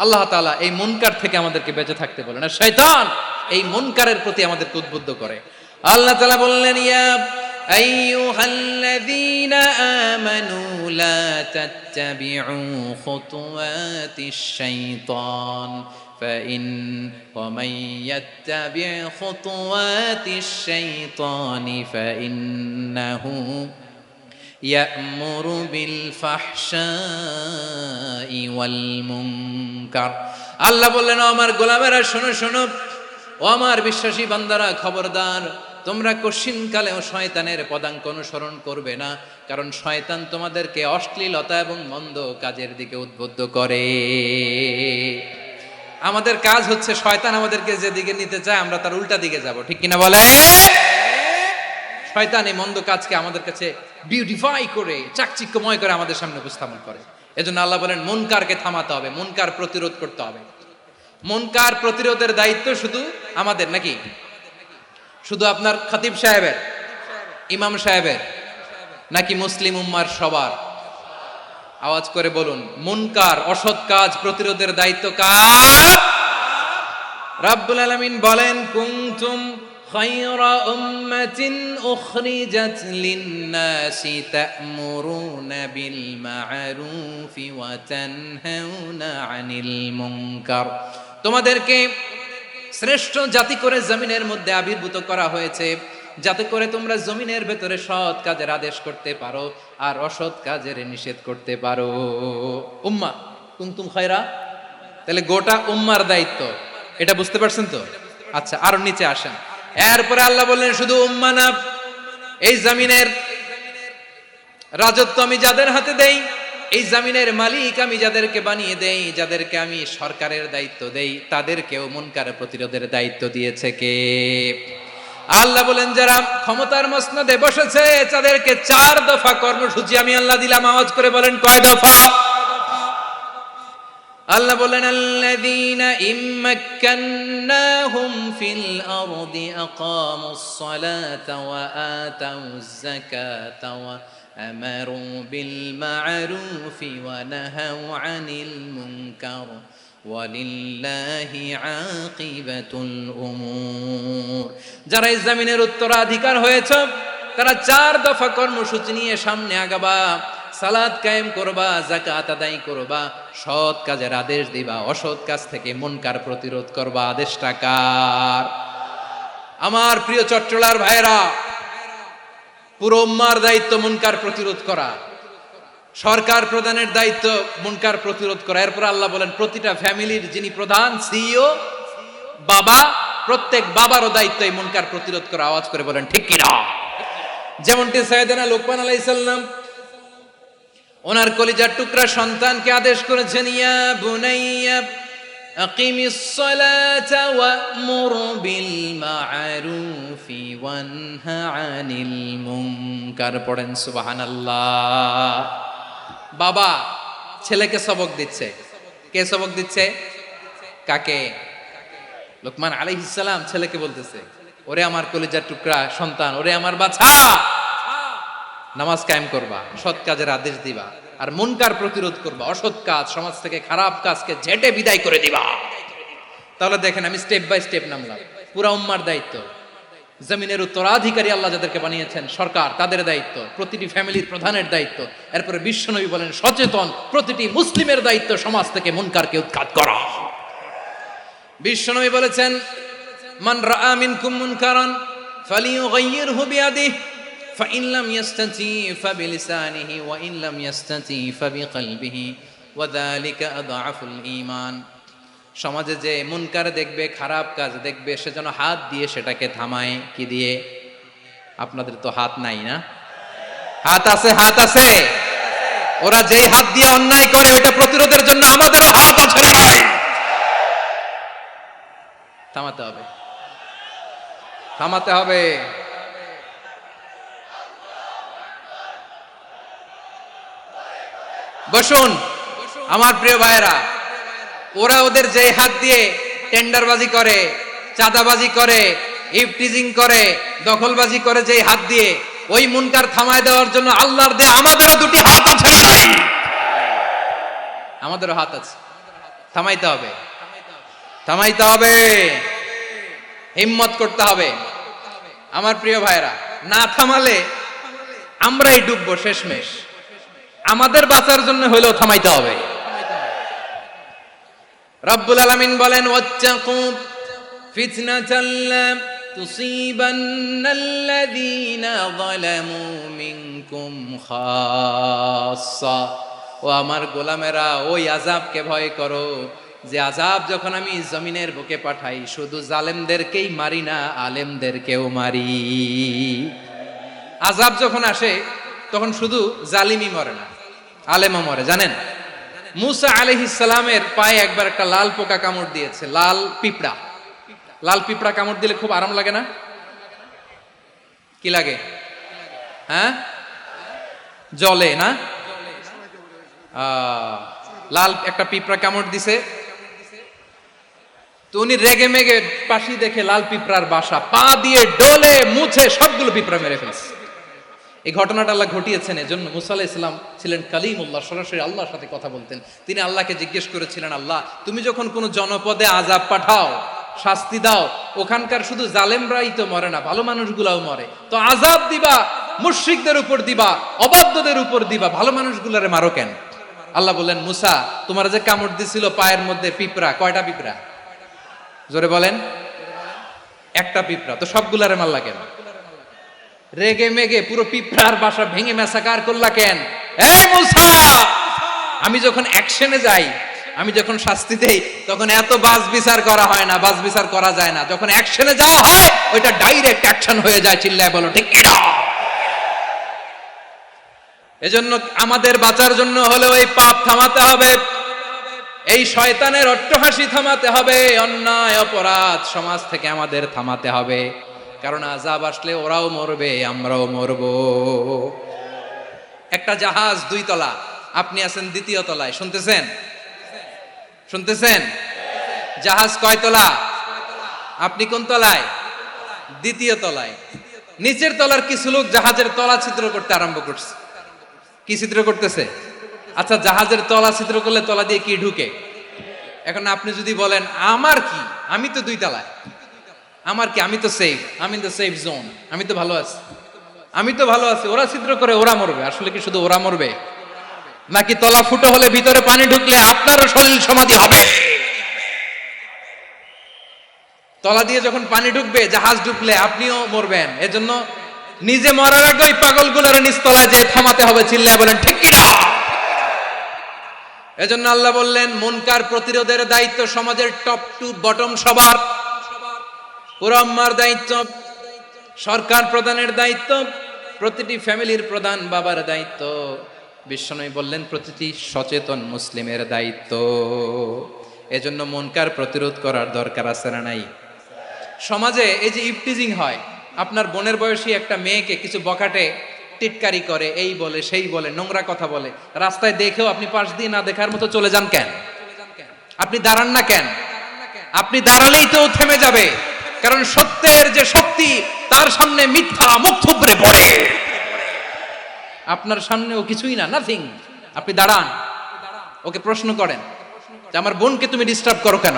আল্লাহ তাআলা এই মুনকার থেকে আমাদেরকে বেঁচে থাকতে বলেন, আর শয়তান এই মুনকারের প্রতি আমাদেরকে উদ্বুদ্ধ করে। আল্লাহ তাআলা বললেন, ইয়া আইয়ুহাল্লাযীনা আমানু লা তাত্তাবিউ খুতুওয়াতিশ শাইতান ফাইন ওয়া মান ইয়াত্তাবি' খুতুওয়াতিশ শাইতানি ফাইন্নাহু ইয়া'মুরু বিল ফাহশাই ওয়াল মুনকার। আল্লাহ বললেন, ও আমার গোলামেরা শোনো শোনো, ও আমার বিশ্বাসী বান্দারা খবরদার, তোমরা কশিনকালেও শয়তানের পদাঙ্ক অনুসরণ করবে না, কারণ শয়তান তোমাদেরকে অশ্লীলতা এবং মন্দ কাজের দিকে উদ্বুদ্ধ করে। আমাদের কাজ হচ্ছে শয়তান আমাদেরকে যেদিকে নিতে চায় আমরা তার উল্টা দিকে যাব, ঠিক কিনা বলে? শয়তান এই মন্দ কাজকে আমাদের কাছে বিউটিফাই করে, চাকচিক্যময় করে আমাদের সামনে উপস্থাপন করে। এজন্য আল্লাহ বলেন মুনকারকে থামাতে হবে, মুনকার প্রতিরোধ করতে হবে। মুনকার প্রতিরোধের দায়িত্ব শুধু আমাদের নাকি? শুধু আপনার খতিব সাহেবের, ইমাম সাহেবের, নাকি মুসলিম উম্মার সবার? আওয়াজ করে বলুন, মুনকার অসৎ কাজ প্রতিরোধের দায়িত্ব কার? রাব্বুল আলামিন বলেন, কুনতুম খায়রা উম্মাতিন উখরিজাত লিন-নাসি তা'মুরুনা বিল মা'রুফি ওয়া তানহাউনা আনিল মুনকার। তোমাদেরকে শ্রেষ্ঠ জাতি করে জমিনের মধ্যে আবির্ভূত করা হয়েছে, যাতে করে তোমরা জমিনের ভেতরে সৎ কাজের আদেশ করতে পারো আর অসৎ কাজের নিষেধ করতে পারো। উম্মা কুনতুম খায়রা, তাহলে গোটা উম্মার দায়িত্ব, এটা বুঝতে পারছেন তো? আচ্ছা, আরো নিচে আসেন। এরপরে আল্লাহ বললেন, শুধু উম্মা না, এই জমিনের রাজত্ব আমি যাদের হাতে দেই, এই জমিনের মালিক আমি যাদেরকে বানিয়ে দেই, যাদেরকে আমি সরকারের দায়িত্ব দেই, তাদেরকেও মুনকার প্রতিরোধের দায়িত্ব দিয়েছে কে? আল্লাহ বলেন, যারা ক্ষমতার মসনদে বসেছে তাদেরকে 4 দফা কর্মসূচি আমি আল্লাহ দিলাম। আওয়াজ করে বলেন, কয় দফা? আল্লাহ বলেন, আল্লাযীনা ইম্মাক্কান্নাহুম ফিল আরদি আকামুস সালাতা ওয়া আতাউয যাকাতা ওয়া আমারু বিল মা'রুফি ওয়া নাহাউ আনিল মুনকার ওয়ালিল্লাহি আকিবাতুল উমুর। যারা এই জমিনের উত্তরাধিকার হয়েছে তারা 4 দফা কর্মসূচি নিয়ে সামনে আগাবা। সালাত কায়েম করবা, যাকাত আদায় করবা, সৎ কাজের আদেশ দিবা, অসৎ কাজ থেকে মুনকার প্রতিরোধ করবা। আদেশটা কার? আমার প্রিয় চট্টলার ভাইরা, পুরো উম্মার দায়িত্ব মুনকার প্রতিরোধ করা, সরকার প্রধানের দায়িত্ব মুনকার প্রতিরোধ করা। এরপর আল্লাহ বলেন, প্রতিটা ফ্যামিলির যিনি প্রধান সিইও বাবা, প্রত্যেক বাবারও দায়িত্ব এই মুনকার প্রতিরোধ করা। আওয়াজ করে বলেন ঠিক কিনা? যেমনটি সাইয়েদনা লুকমান আলাইহিস সালাম ওনার কলিজার টুকরা সন্তানকে আদেশ করেছেন, ইয়া বুনাইয়া আকিমিস সালাতা ওয়া'মুর বিল মা'রুফি ওয়ানহা আনিল মুনকার। পড়েন সুবহানাল্লাহ। বাবা ছেলেকে সবক দিচ্ছে। কে সবক দিচ্ছে? কাকে? লুকমান আলাইহিস সালাম ছেলেকে বলতেছে, ওরে আমার কলিজার টুকরা সন্তান, ওরে আমার বাছা, নামাজ কায়েম করবা, সৎ কাজের আদেশ দিবা, আর মুনকার প্রতিরোধ করবা, অসৎ কাজ, সমাজ থেকে খারাপ কাজকে ঝেঁটে বিদায় করে দিবা। তাহলে দেখেন আমি স্টেপ বাই স্টেপ নামলাম। পুরা উম্মার দায়িত্ব, জমিনের উত্তরাধিকারী আল্লাহ যাদেরকে বানিয়েছেন সরকার, তাদের দায়িত্ব, প্রতিটি ফ্যামিলির প্রধানের দায়িত্ব, এরপরে বিশ্বনবী বলেন সচেতন প্রতিটি মুসলিমের দায়িত্ব সমাজ থেকে মুনকারকে উৎখাত করা। বিশ্বনবী বলেছেন মান রাআ মিনকুম মুনকারান ফালিয়ুগাইয়িরহু বিয়াদিহি ফাইন লাম ইয়াস্তাতি ফাবিলিসানিহি ওয়া ইন লাম ইয়াস্তাতি ফাবিকলবিহি ওয়া যালিকা আযআফুল ঈমান। সমাজে যে মুনকার দেখবে, খারাপ কাজ দেখবে, সে যেন হাত দিয়ে সেটাকে থামায়। কি দিয়ে? আপনাদের তো হাত নাই না? হাত আছে, হাত আছে। ওরা যেই হাত দিয়ে অন্যায় করে ওটা প্রতিরোধের জন্য আমাদেরও হাত আছে না নাই? থামাতে হবে, থামাতে হবে। বসুন আমার প্রিয় ভাইরা, ওরা ওদের যে হাত দিয়ে টেন্ডারবাজি করে, চাঁদাবাজি করে, ইফটিজিং করে, দখলবাজি করে, যে হাত দিয়ে, ওই মুনকার থামায় দেওয়ার জন্য আল্লাহর দেয়া আমাদেরও দুটি হাত আছে না নাই? আমাদেরও হাত আছে, থামাইতে হবে, থামাইতে হবে, হিম্মত করতে হবে। আমার প্রিয় ভাইরা, না থামালে আমরাই ডুববো শেষমেশ। আমাদের বাঁচার জন্য হলেও থামাইতে হবে। রব্বুল আলামিন বলেন ওয়াত্তাকু ফিতনাতাল লা তুসিবান্নাল্লাযীনা যালামু মিনকুম খাসসা। ও আমার গোলামেরা, ওই আযাবকে ভয় করো যে আযাব যখন আমি জমিনের বুকে পাঠাই শুধু জালেমদেরকেই মারি না, আলেমদেরকেও মারি। আযাব যখন আসে তখন শুধু জালিমই মরে না, আলেমও মরে। জানেন মুসা আলাইহিস সালামের পায়ে একবার একটা লাল পোকা কামড় দিয়েছে, লাল পিঁপড়া। লাল পিঁপড়া কামড় দিলে খুব আরাম লাগে না? কি লাগে? হ্যাঁ, জলে না? লাল একটা পিঁপড়া কামড় দিছে, তো উনি রেগে মেগে পাশি দেখে লাল পিঁপড়ার বাসা, পা দিয়ে ডলে মুছে সবগুলো পিঁপড়া মেরে ফেলছে। এই ঘটনাটা আল্লাহ ঘটিয়েছেন এজন্য মুসা আলাইহিস সালাম ছিলেন কালিমুল্লাহ, সরাসরি আল্লাহর সাথে কথা বলতেন। তিনি আল্লাহকে জিজ্ঞেস করেছিলেন, আল্লাহ তুমি যখন কোনো জনপদে আযাব পাঠাও, শাস্তি দাও, ওখানকার শুধু জালেমরাই তো মরে না, ভালো মানুষগুলাও মরে, তো আযাব দিবা মুশরিকদের উপর দিবা, অবাধ্যদের উপর দিবা, ভালো মানুষগুলারে মারো কেন? আল্লাহ বললেন, মুসা তোমার যে কামড় দিছিল পায়ের মধ্যে পিঁপড়া, কয়টা পিঁপড়া? জোরে বলেন। একটা পিঁপড়া, তো সবগুলারে মারলা কেন? রেগে মেগে পুরো পিঁপড়ার বাসা ভেঙে ম্যাসাকার করলা কেন? এই মুসা, আমি যখন অ্যাকশনে যাই, আমি যখন শাস্তি দেই, তখন এত বাস বিচার করা হয় না, বাস বিচার করা যায় না। যখন অ্যাকশনে যাওয়া হয় ওইটা ডাইরেক্ট অ্যাকশন হয়ে যায়। চিল্লায় বলো ঠিক কিনা? এজন্য আমাদের বাঁচার জন্য হলেও এই পাপ থামাতে হবে, এই শয়তানের অট্টহাসি থামাতে হবে, অন্যায় অপরাধ সমাজ থেকে আমাদের থামাতে হবে। কারণ আযাব আসলে ওরাও মরবে, আমরাও মরব। একটা জাহাজ 2 তলা, আপনি আছেন 2য় তলায়, শুনতেছেন? শুনতেছেন? জাহাজ কয় তলা? আপনি কোন তলায়? 2য় তলায়। নিচের তলার কিছু লোক জাহাজের তলা ছিদ্র করতে আরম্ভ করছে। কি ছিদ্র করতেছে? আচ্ছা, জাহাজের তলা ছিদ্র করলে তলা দিয়ে কি ঢুকে? এখন আপনি যদি বলেন আমার কি, আমি তো 2 তলায়, আমার কি, আমি তো সেফ, আমি ইন দ্য সেফ জোন, আমি তো ভালো আছি, আমি তো ভালো আছি, ওরা ছিদ্র করে ওরা মরবে। আসলে কি শুধু ওরা মরবে, নাকি তলা ফুটো হলে ভিতরে পানি ঢুকলে আপনারও শরীর সমাধি হবে? তলা দিয়ে যখন পানি ঢুকবে, জাহাজ ঢুকলে আপনিও মরবেন। এজন্য নিজে মরার আগে ওই পাগলগুলোর নিচতলায় যে থামাতে হবে। চিল্লায় বলেন ঠিক কিনা? এজন্য আল্লাহ বললেন মুনকার প্রতিরোধের দায়িত্ব সমাজের টপ টু বটম সবার। পুরো উম্মার দায়িত্ব, সরকার প্রধানের দায়িত্ব, প্রতিটি ফ্যামিলির প্রধান বাবার দায়িত্ব। বিশ্বনবী বললেন প্রতিটি সচেতন মুসলিমের দায়িত্ব। এজন্য মুনকার প্রতিরোধ করার দরকার আছে না নাই? সমাজে এই যে ইফটিজিং হয়, আপনার বোনের বয়সী একটা মেয়েকে কিছু বখাটে টিটকারি করে, এই বলে সেই বলে, নোংরা কথা বলে, রাস্তায় দেখেও আপনি পাশ দিয়ে না দেখার মতো চলে যান কেন? আপনি দাঁড়ান না কেন? আপনি দাঁড়ালেই তো থেমে যাবে, কারণ সত্যের যে শক্তি তার সামনে মিথ্যা মুখ থুবড়ে পড়ে। আপনার সামনেও কিছুই না, নাথিং। আপনি দাঁড়ান, ওকে প্রশ্ন করেন যে আমার বোনকে তুমি ডিস্টার্ব করো কেন?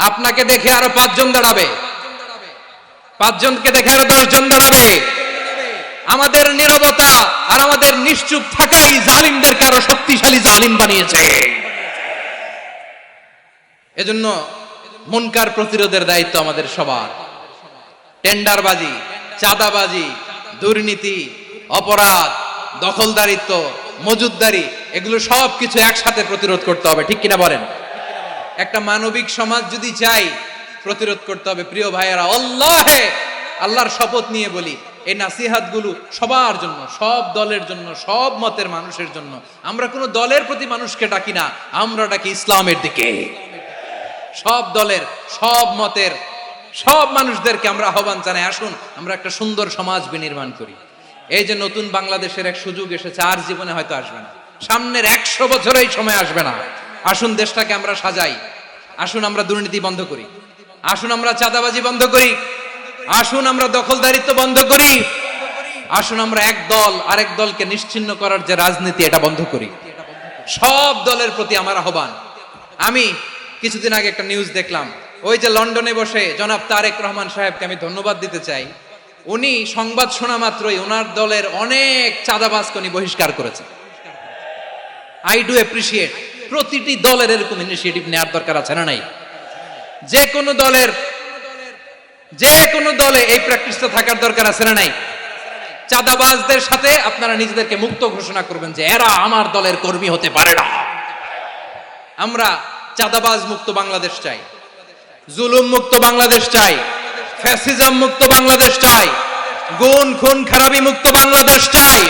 আপনাকে দেখে আরো 5 জন দাঁড়াবে, 5 জনকে দেখে আরো 10 জন দাঁড়াবে। আমাদের নীরবতা আর আমাদের নিশ্চুপ থাকাই জালিমদেরকে আরো শক্তিশালী জালিম বানিয়েছে। এজন্য মুনকার প্রতিরোধের দায়িত্ব আমাদের সবার। টেন্ডারবাজি, চাঁদাবাজি, দুর্নীতি, অপরাধ, দখলদারিত্ব, মজুদদারি, এগুলো সব কিছু একসাথে প্রতিরোধ করতে হবে, ঠিক কিনা বলেন? একটা মানবিক সমাজ যদি চাই, প্রতিরোধ করতে হবে। প্রিয় ভাইয়েরা, আল্লাহর শপথ নিয়ে বলি, এই নাসিহাত গুলো সবার জন্য, সব দলের জন্য, সব মতের মানুষের জন্য। আমরা কোনো দলের প্রতি মানুষকে ডাকি না, আমরা ডাকি ইসলামের দিকে। সব দলের, সব মতের, সব মানুষদেরকে আমরা আহ্বান জানাই, আসুন আমরা একটা সুন্দর সমাজ বিনির্মাণ করি। এই যে নতুন বাংলাদেশের এক সুযোগ এসেছে, আর জীবনে হয়তো আসবে না, সামনের 100 বছর এই সময় আসবে না। আসুন দেশটাকে আমরা সাজাই, আসুন আমরা দুর্নীতি বন্ধ করি, আসুন আমরা চাঁদাবাজি বন্ধ করি, আসুন আমরা দখলদারিত্ব বন্ধ করি, আসুন আমরা এক দল আরেক দলকে নিশ্চিহ্ন করার যে রাজনীতি, এটা বন্ধ করি। সব দলের প্রতি আমার আহ্বান। আমি কিছুদিন আগে একটা নিউজ দেখলাম, ওই যে লন্ডনে বসে জনাব তারেক রহমান সাহেবকে আমি ধন্যবাদ দিতে চাই। উনি সংবাদ শোনা মাত্রই ওনার দলের অনেক চাঁদাবাজকে উনি বহিষ্কার করেছেন। I do appreciate. প্রতিটি দলের এরকম ইনিশিয়েটিভ নেওয়ার দরকার আছে না নাই? যে কোনো দলে এই প্র্যাকটিসটা থাকার দরকার আছে না নাই? চাঁদাবাজদের সাথে আপনারা নিজেদেরকে মুক্ত ঘোষণা করবেন যে এরা আমার দলের কর্মী হতে পারে না। আমরা চাঁদাবাজ মুক্ত বাংলাদেশ চাই, জুলুম মুক্ত বাংলাদেশ চাই, ফ্যাসিজম মুক্ত বাংলাদেশ চাই, গুণ খুন খারাপি মুক্ত বাংলাদেশ চাই।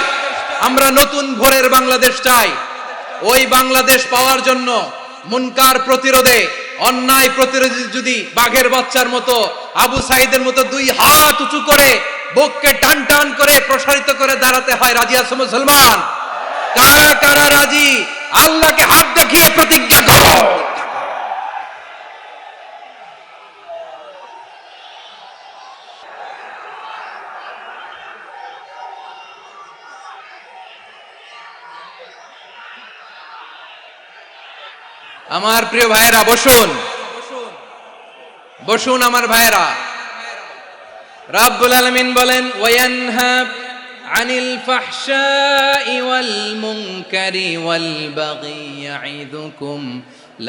আমরা নতুন ভোরের বাংলাদেশ চাই। ওই বাংলাদেশ পাওয়ার জন্য মুনকার প্রতিরোধে, অন্যায় প্রতিরোধে যদি বাঘের বাচ্চার মতো, আবু সাইদের মতো 2 হাত উঁচু করে, বুককে টান টান করে প্রসারিত করে দাঁড়াতে হয়, রাজি আছো মুসলমান? কারা কারা রাজি? আল্লাহকে হাত দেখিয়ে প্রতিজ্ঞা করো। আমার প্রিয় ভাইয়েরা, বসুন বসুন আমার ভাইয়েরা। রাব্বুল আলামিন বলেন, ওয়ায়ানহা আনিল ফাহশাই ওয়াল মুনকারি ওয়াল বাগি ইয়াইদুকুম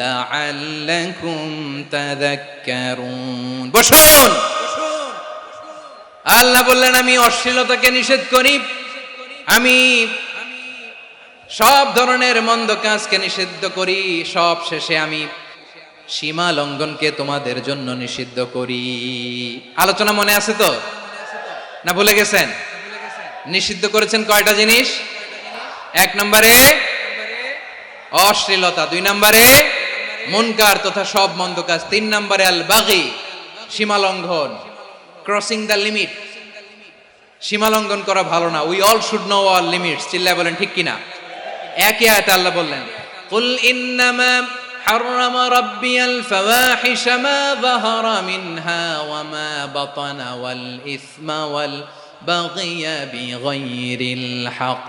লাআল্লাকুম তাযাক্কারুন। বসুন। আল্লাহ বললেন, আমি অশ্লীলতাকে নিষেধ করি, আমি সব ধরনের মন্দ কাজকে নিষিদ্ধ করি, সব শেষে আমি সীমা লঙ্ঘনকে তোমাদের জন্য নিষিদ্ধ করি। আলোচনা মনে আছে তো, না ভুলে গেছেন? নিষিদ্ধ করেছেন কয়টা জিনিস? 1 নম্বরে অশ্লীলতা, 2 নম্বরে মুনকার তথা সব মন্দ কাজ, 3 নম্বরে আল বাগি, সীমা লঙ্ঘন, ক্রসিং দ্য লিমিট। সীমা লঙ্ঘন করা ভালো না। We all should know our limits. চিল্লায় বলেন ঠিক কিনা? একই আয়াতে আল্লাহ বললেন, কুল ইন্নামা হাররামা রাব্বিয়াল ফাওয়াহিশা মা যাহারা মিনহা ওয়া মা বাতানা ওয়াল ইসমা ওয়াল বাগিয়া বিগাইরিল হক।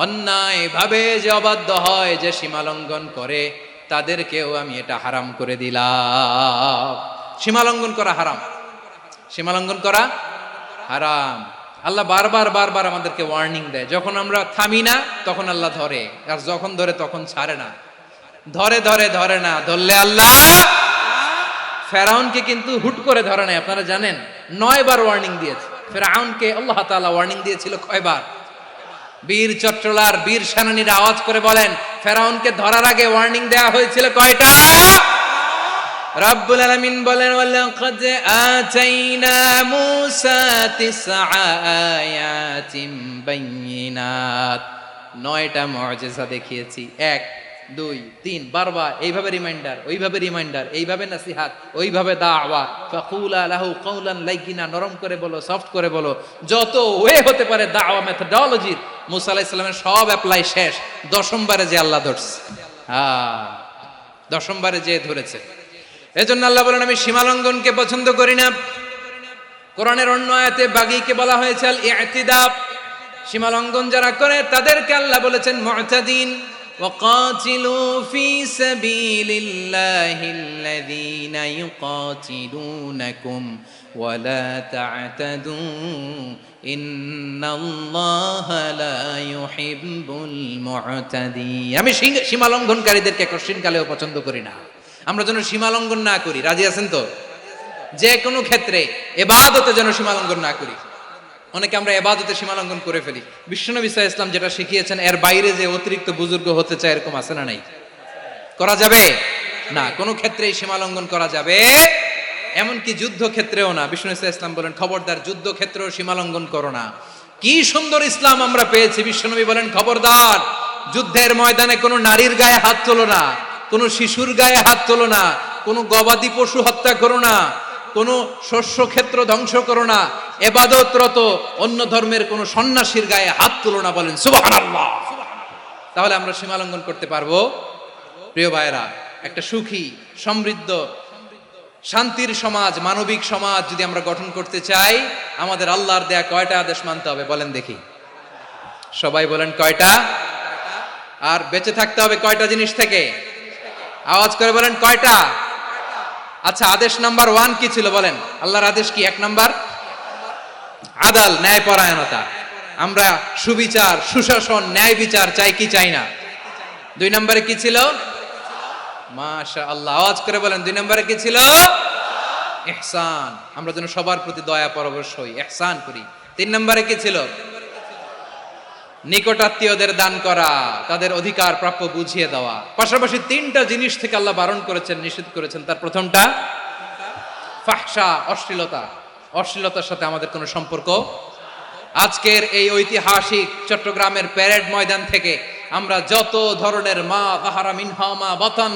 অন্যায় ভাবে যে অবাধ্য হয়, যে সীমা লঙ্ঘন করে, তাদেরকেও আমি এটা হারাম করে দিলাম। সীমা লঙ্ঘন করা হারাম, সীমা লঙ্ঘন করা হারাম। আল্লাহ বারবার আমাদেরকে ওয়ার্নিং দেয়। যখন আমরা থামি না তখন আল্লাহ ধরে, আর যখন ধরে তখন ছাড়ে না। ধরে না, ধরলে আল্লাহ। ফেরাউনকে কিন্তু হুট করে ধরে নাই, আপনারা জানেন 9 বার ওয়ার্নিং দিয়েছে। ফেরাউনকে আল্লাহ তাআলা ওয়ার্নিং দিয়েছিল কয়বার? বীর চট্টলার বীর সেনানীরা আওয়াজ করে বলেন, ফেরাউনকে ধরার আগে ওয়ার্নিং দেওয়া হয়েছিল কয়টা? রাব্বুল আলামিন বলেন, ওয়ালাকাদ আতাইনা মূসা 9 আয়াতিন বাইয়িনাত। 9টা মুআজিজা দেখিয়েছি। 1 2 3 বারবার এইভাবে রিমাইন্ডার, ওইভাবে রিমাইন্ডার, এইভাবে নসিহাত, ওইভাবে দাওয়া। ফাকুলা লাহু কাওলান লাইয়িনা, নরম করে বলো, সফট করে বলো, যত ওয়ে হতে পারে দাওয়া মেথডোলজি। মূসা আলাইহিস সালামের সব অ্যাপ্লাই শেষ। 10ম বারে যে আল্লাহ ধরছে, 10ম বারে যে ধরেছে। এজন্য আল্লাহ বলেন, আমি সীমা লঙ্ঘনকে পছন্দ করি না। কোরআনের অন্য আয়াতে বাগীকে বলা হয়েছে আল ইতিদা। সীমা লঙ্ঘন যারা করে তাদেরকে আল্লাহ বলেছেন মুতাদিন। وقاتلوا في سبيل الله الذين يقاتلونكم ولا تعتدوا إن الله لا يحب المعتدين। আমি সীমা লঙ্ঘনকারীদেরকে কোশ্চিন কালেও পছন্দ করি না। আমরা যেন সীমা লঙ্ঘন না করি। রাজি আছেন তো? যে কোনো ক্ষেত্রে ইবাদতে যেন সীমা লঙ্ঘন না করি। অনেকে আমরা ইবাদতে সীমা লঙ্ঘন করে ফেলি। বিশ্বনবী সাল্লাল্লাহু আলাইহি ওয়াসাল্লাম যেটা শিখিয়েছেন এর বাইরে যে অতিরিক্ত বুজুর্গ হতে চায় এরকম আছে না নাই? করা যাবে না, কোনো ক্ষেত্রেই সীমা লঙ্ঘন করা যাবে, এমনকি যুদ্ধ ক্ষেত্রেও না। বিষ্ণু ইসলাম বলেন খবরদার যুদ্ধ ক্ষেত্রেও সীমা লঙ্ঘন করো না। কি সুন্দর ইসলাম আমরা পেয়েছি। বিশ্বনবী বলেন খবরদার যুদ্ধের ময়দানে কোনো নারীর গায়ে হাত তোলো না, কোনো শিশুর গায়ে হাত তোলো না, কোনো গবাদি পশু হত্যা করো না, কোনো শস্য ক্ষেত্র ধ্বংস করো না, ইবাদতরত অন্য ধর্মের কোনো সন্ন্যাসীর গায়ে হাত তোলো না। বলেন সুবহানাল্লাহ। তাহলে আমরা সীমা লঙ্ঘন করতে পারবো? প্রিয় ভাইরা, একটা সুখী সমৃদ্ধ শান্তির সমাজ, মানবিক সমাজ যদি আমরা গঠন করতে চাই, আমাদের আল্লাহর দেয়া কয়টা আদেশ মানতে হবে বলেন দেখি? সবাই বলেন কয়টা? আর বেঁচে থাকতে হবে কয়টা জিনিস থেকে? আওয়াজ করে বলেন কয়টা? আচ্ছা, আদেশ নাম্বার 1 কি ছিল বলেন? আল্লাহর আদেশ কি? 1 নাম্বার আদাল, ন্যায়পরায়ণতা। আমরা সুবিচার, সুশাসন, ন্যায় বিচার চাই কি চাই না? 2 নম্বরে কি ছিল? মাশাআল্লাহ, আওয়াজ করে বলেন 2 নম্বরে কি ছিল? ইহসান। আমরা যেন সবার প্রতি দয়া পরবশ হই, ইহসান করি। 3 নম্বরে কি ছিল? নিকটাত্মীয়দের দান করা, তাদের অধিকার প্রাপ্য বুঝিয়ে দেওয়া। পাশাপাশি 3টা জিনিস থেকে আল্লাহ বারণ করেছেন, নিষেধ করেছেন। তার প্রথমটা ফাহশা, অশ্লীলতা। অশ্লীলতার সাথে আমাদের কোনো সম্পর্ক। আজকের এই ঐতিহাসিক চট্টগ্রামের প্যারেড ময়দান থেকে আমরা যত ধরনের মা যাহারা মিনহা মা বাতান,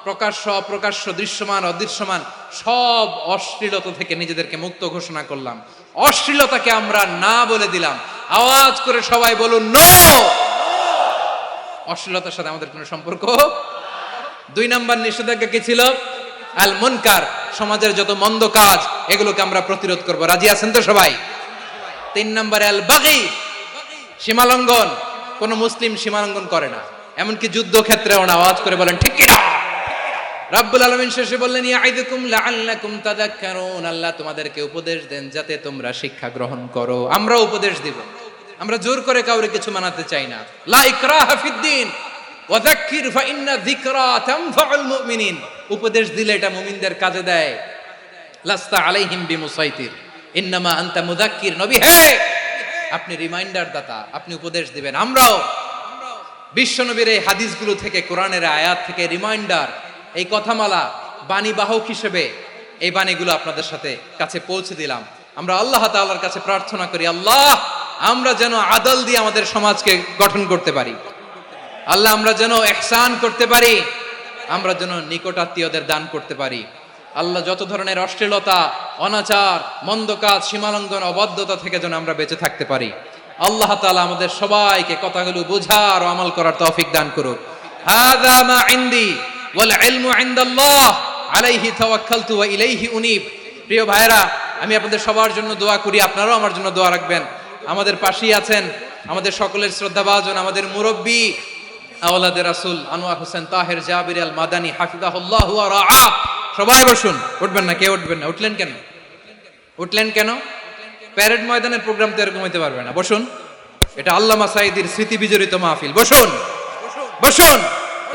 প্রকাশ্য অপ্রকাশ্য, দৃশ্যমান অদৃশ্যমান, সব অশ্লীলতা থেকে নিজেদেরকে মুক্ত ঘোষণা করলাম। অশ্লীলতাকে আমরা না বলে দিলাম। আওয়াজ করে সবাই বলুন নো। অশ্লীলতার সাথে আমাদের কোনো সম্পর্ক। 2 নম্বর নিষেধাজ্ঞা কি ছিল? আল মুনকার, সমাজের যত মন্দ কাজ এগুলোকে আমরা প্রতিরোধ করব। রাজি আছেন তো সবাই? 3 নম্বরে আল বাগী, সীমালঙ্ঘন। কোন মুসলিম সীমালঙ্ঘন করে না, এমনকি যুদ্ধ ক্ষেত্রেও না। আওয়াজ করে বলেন ঠিক কিনা? রাব্বুল আলামিন শেষে বললেন ইয়াইদুকুম লাআল্লাকুম তাযাক্কারুন। আল্লাহ তোমাদেরকে উপদেশ দেন যাতে তোমরা শিক্ষা গ্রহণ করো। আমরা উপদেশ দিব, আমরা জোর করে কাউরে কিছু মানাতে চাই না। লা ইকরাহা ফিদ্দিন ওয়া যাক্কির ফা ইন্না যিকরা তানফাউল মুমিনিন। উপদেশ দিলে এটা মুমিনদের কাজে দেয়। লাস্তা আলাইহিম বিমুসাইতির ইন্নামা আনতা মুযাক্কির। নবী হে, আপনি রিমাইন্ডার দাতা, আপনি উপদেশ দিবেন। আমরাও বিশ্বনবীর এই হাদিসগুলো থেকে, কোরআনের আয়াত থেকে রিমাইন্ডার, এই কথামালা, বাণী বাহক হিসেবে এই বাণীগুলো আপনাদের সাথে কাছে পৌঁছে দিলাম। আমরা আল্লাহ তাআলার কাছে প্রার্থনা করি, আল্লাহ আমরা যেন আদল দিয়ে আমাদের সমাজকে গঠন করতে পারি। আল্লাহ আমরা যেন ইহসান করতে পারি, আমরা যেন নিকটাত্মীয়দের দান করতে পারি। আল্লাহ যত ধরনের অশ্লীলতা, অনাচার, মন্দ কাজ, সীমালঙ্ঘন, অবাধ্যতা থেকে যেন আমরা বেঁচে থাকতে পারি। আল্লাহ তাআলা আমাদের সবাইকে কথাগুলো বোঝার ও আমল করার তৌফিক দান করুক। হাযা মা ইনদি ওয়াল ইলমু ইনদাল্লাহ আলাইহি তাওয়াক্কালতু ওয়া ইলাইহি উনীব। প্রিয় ভাইরা, আমি আপনাদের সবার জন্য দোয়া করি, আপনারাও আমার জন্য দোয়া রাখবেন। আমাদের পাশেই আছেন আমাদের সকলের শ্রদ্ধাভাজন, আমাদের মুরব্বী আওলাদে রাসূল আনোয়ার হোসেন তাহের জাবির আল মাদানী হাফিজাহুল্লাহু ওয়া রাআ। সবাই বসুন। উঠবেন না? কেউ উঠবেন না? উঠলেন কেন? উঠলেন কেন? প্যারেড ময়দানের প্রোগ্রাম তো এরকম হইতে পারবে না। বসুন, এটা আল্লামা সাঈদীর স্মৃতি বিজড়িত মাহফিল। বসুন, বসুন।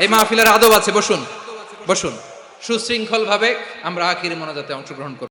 এই মাহফিলের আদব আছে। বসুন, বসুন। সুশৃঙ্খল ভাবে আমরা আখিরি মোনাজাতে অংশগ্রহণ করব।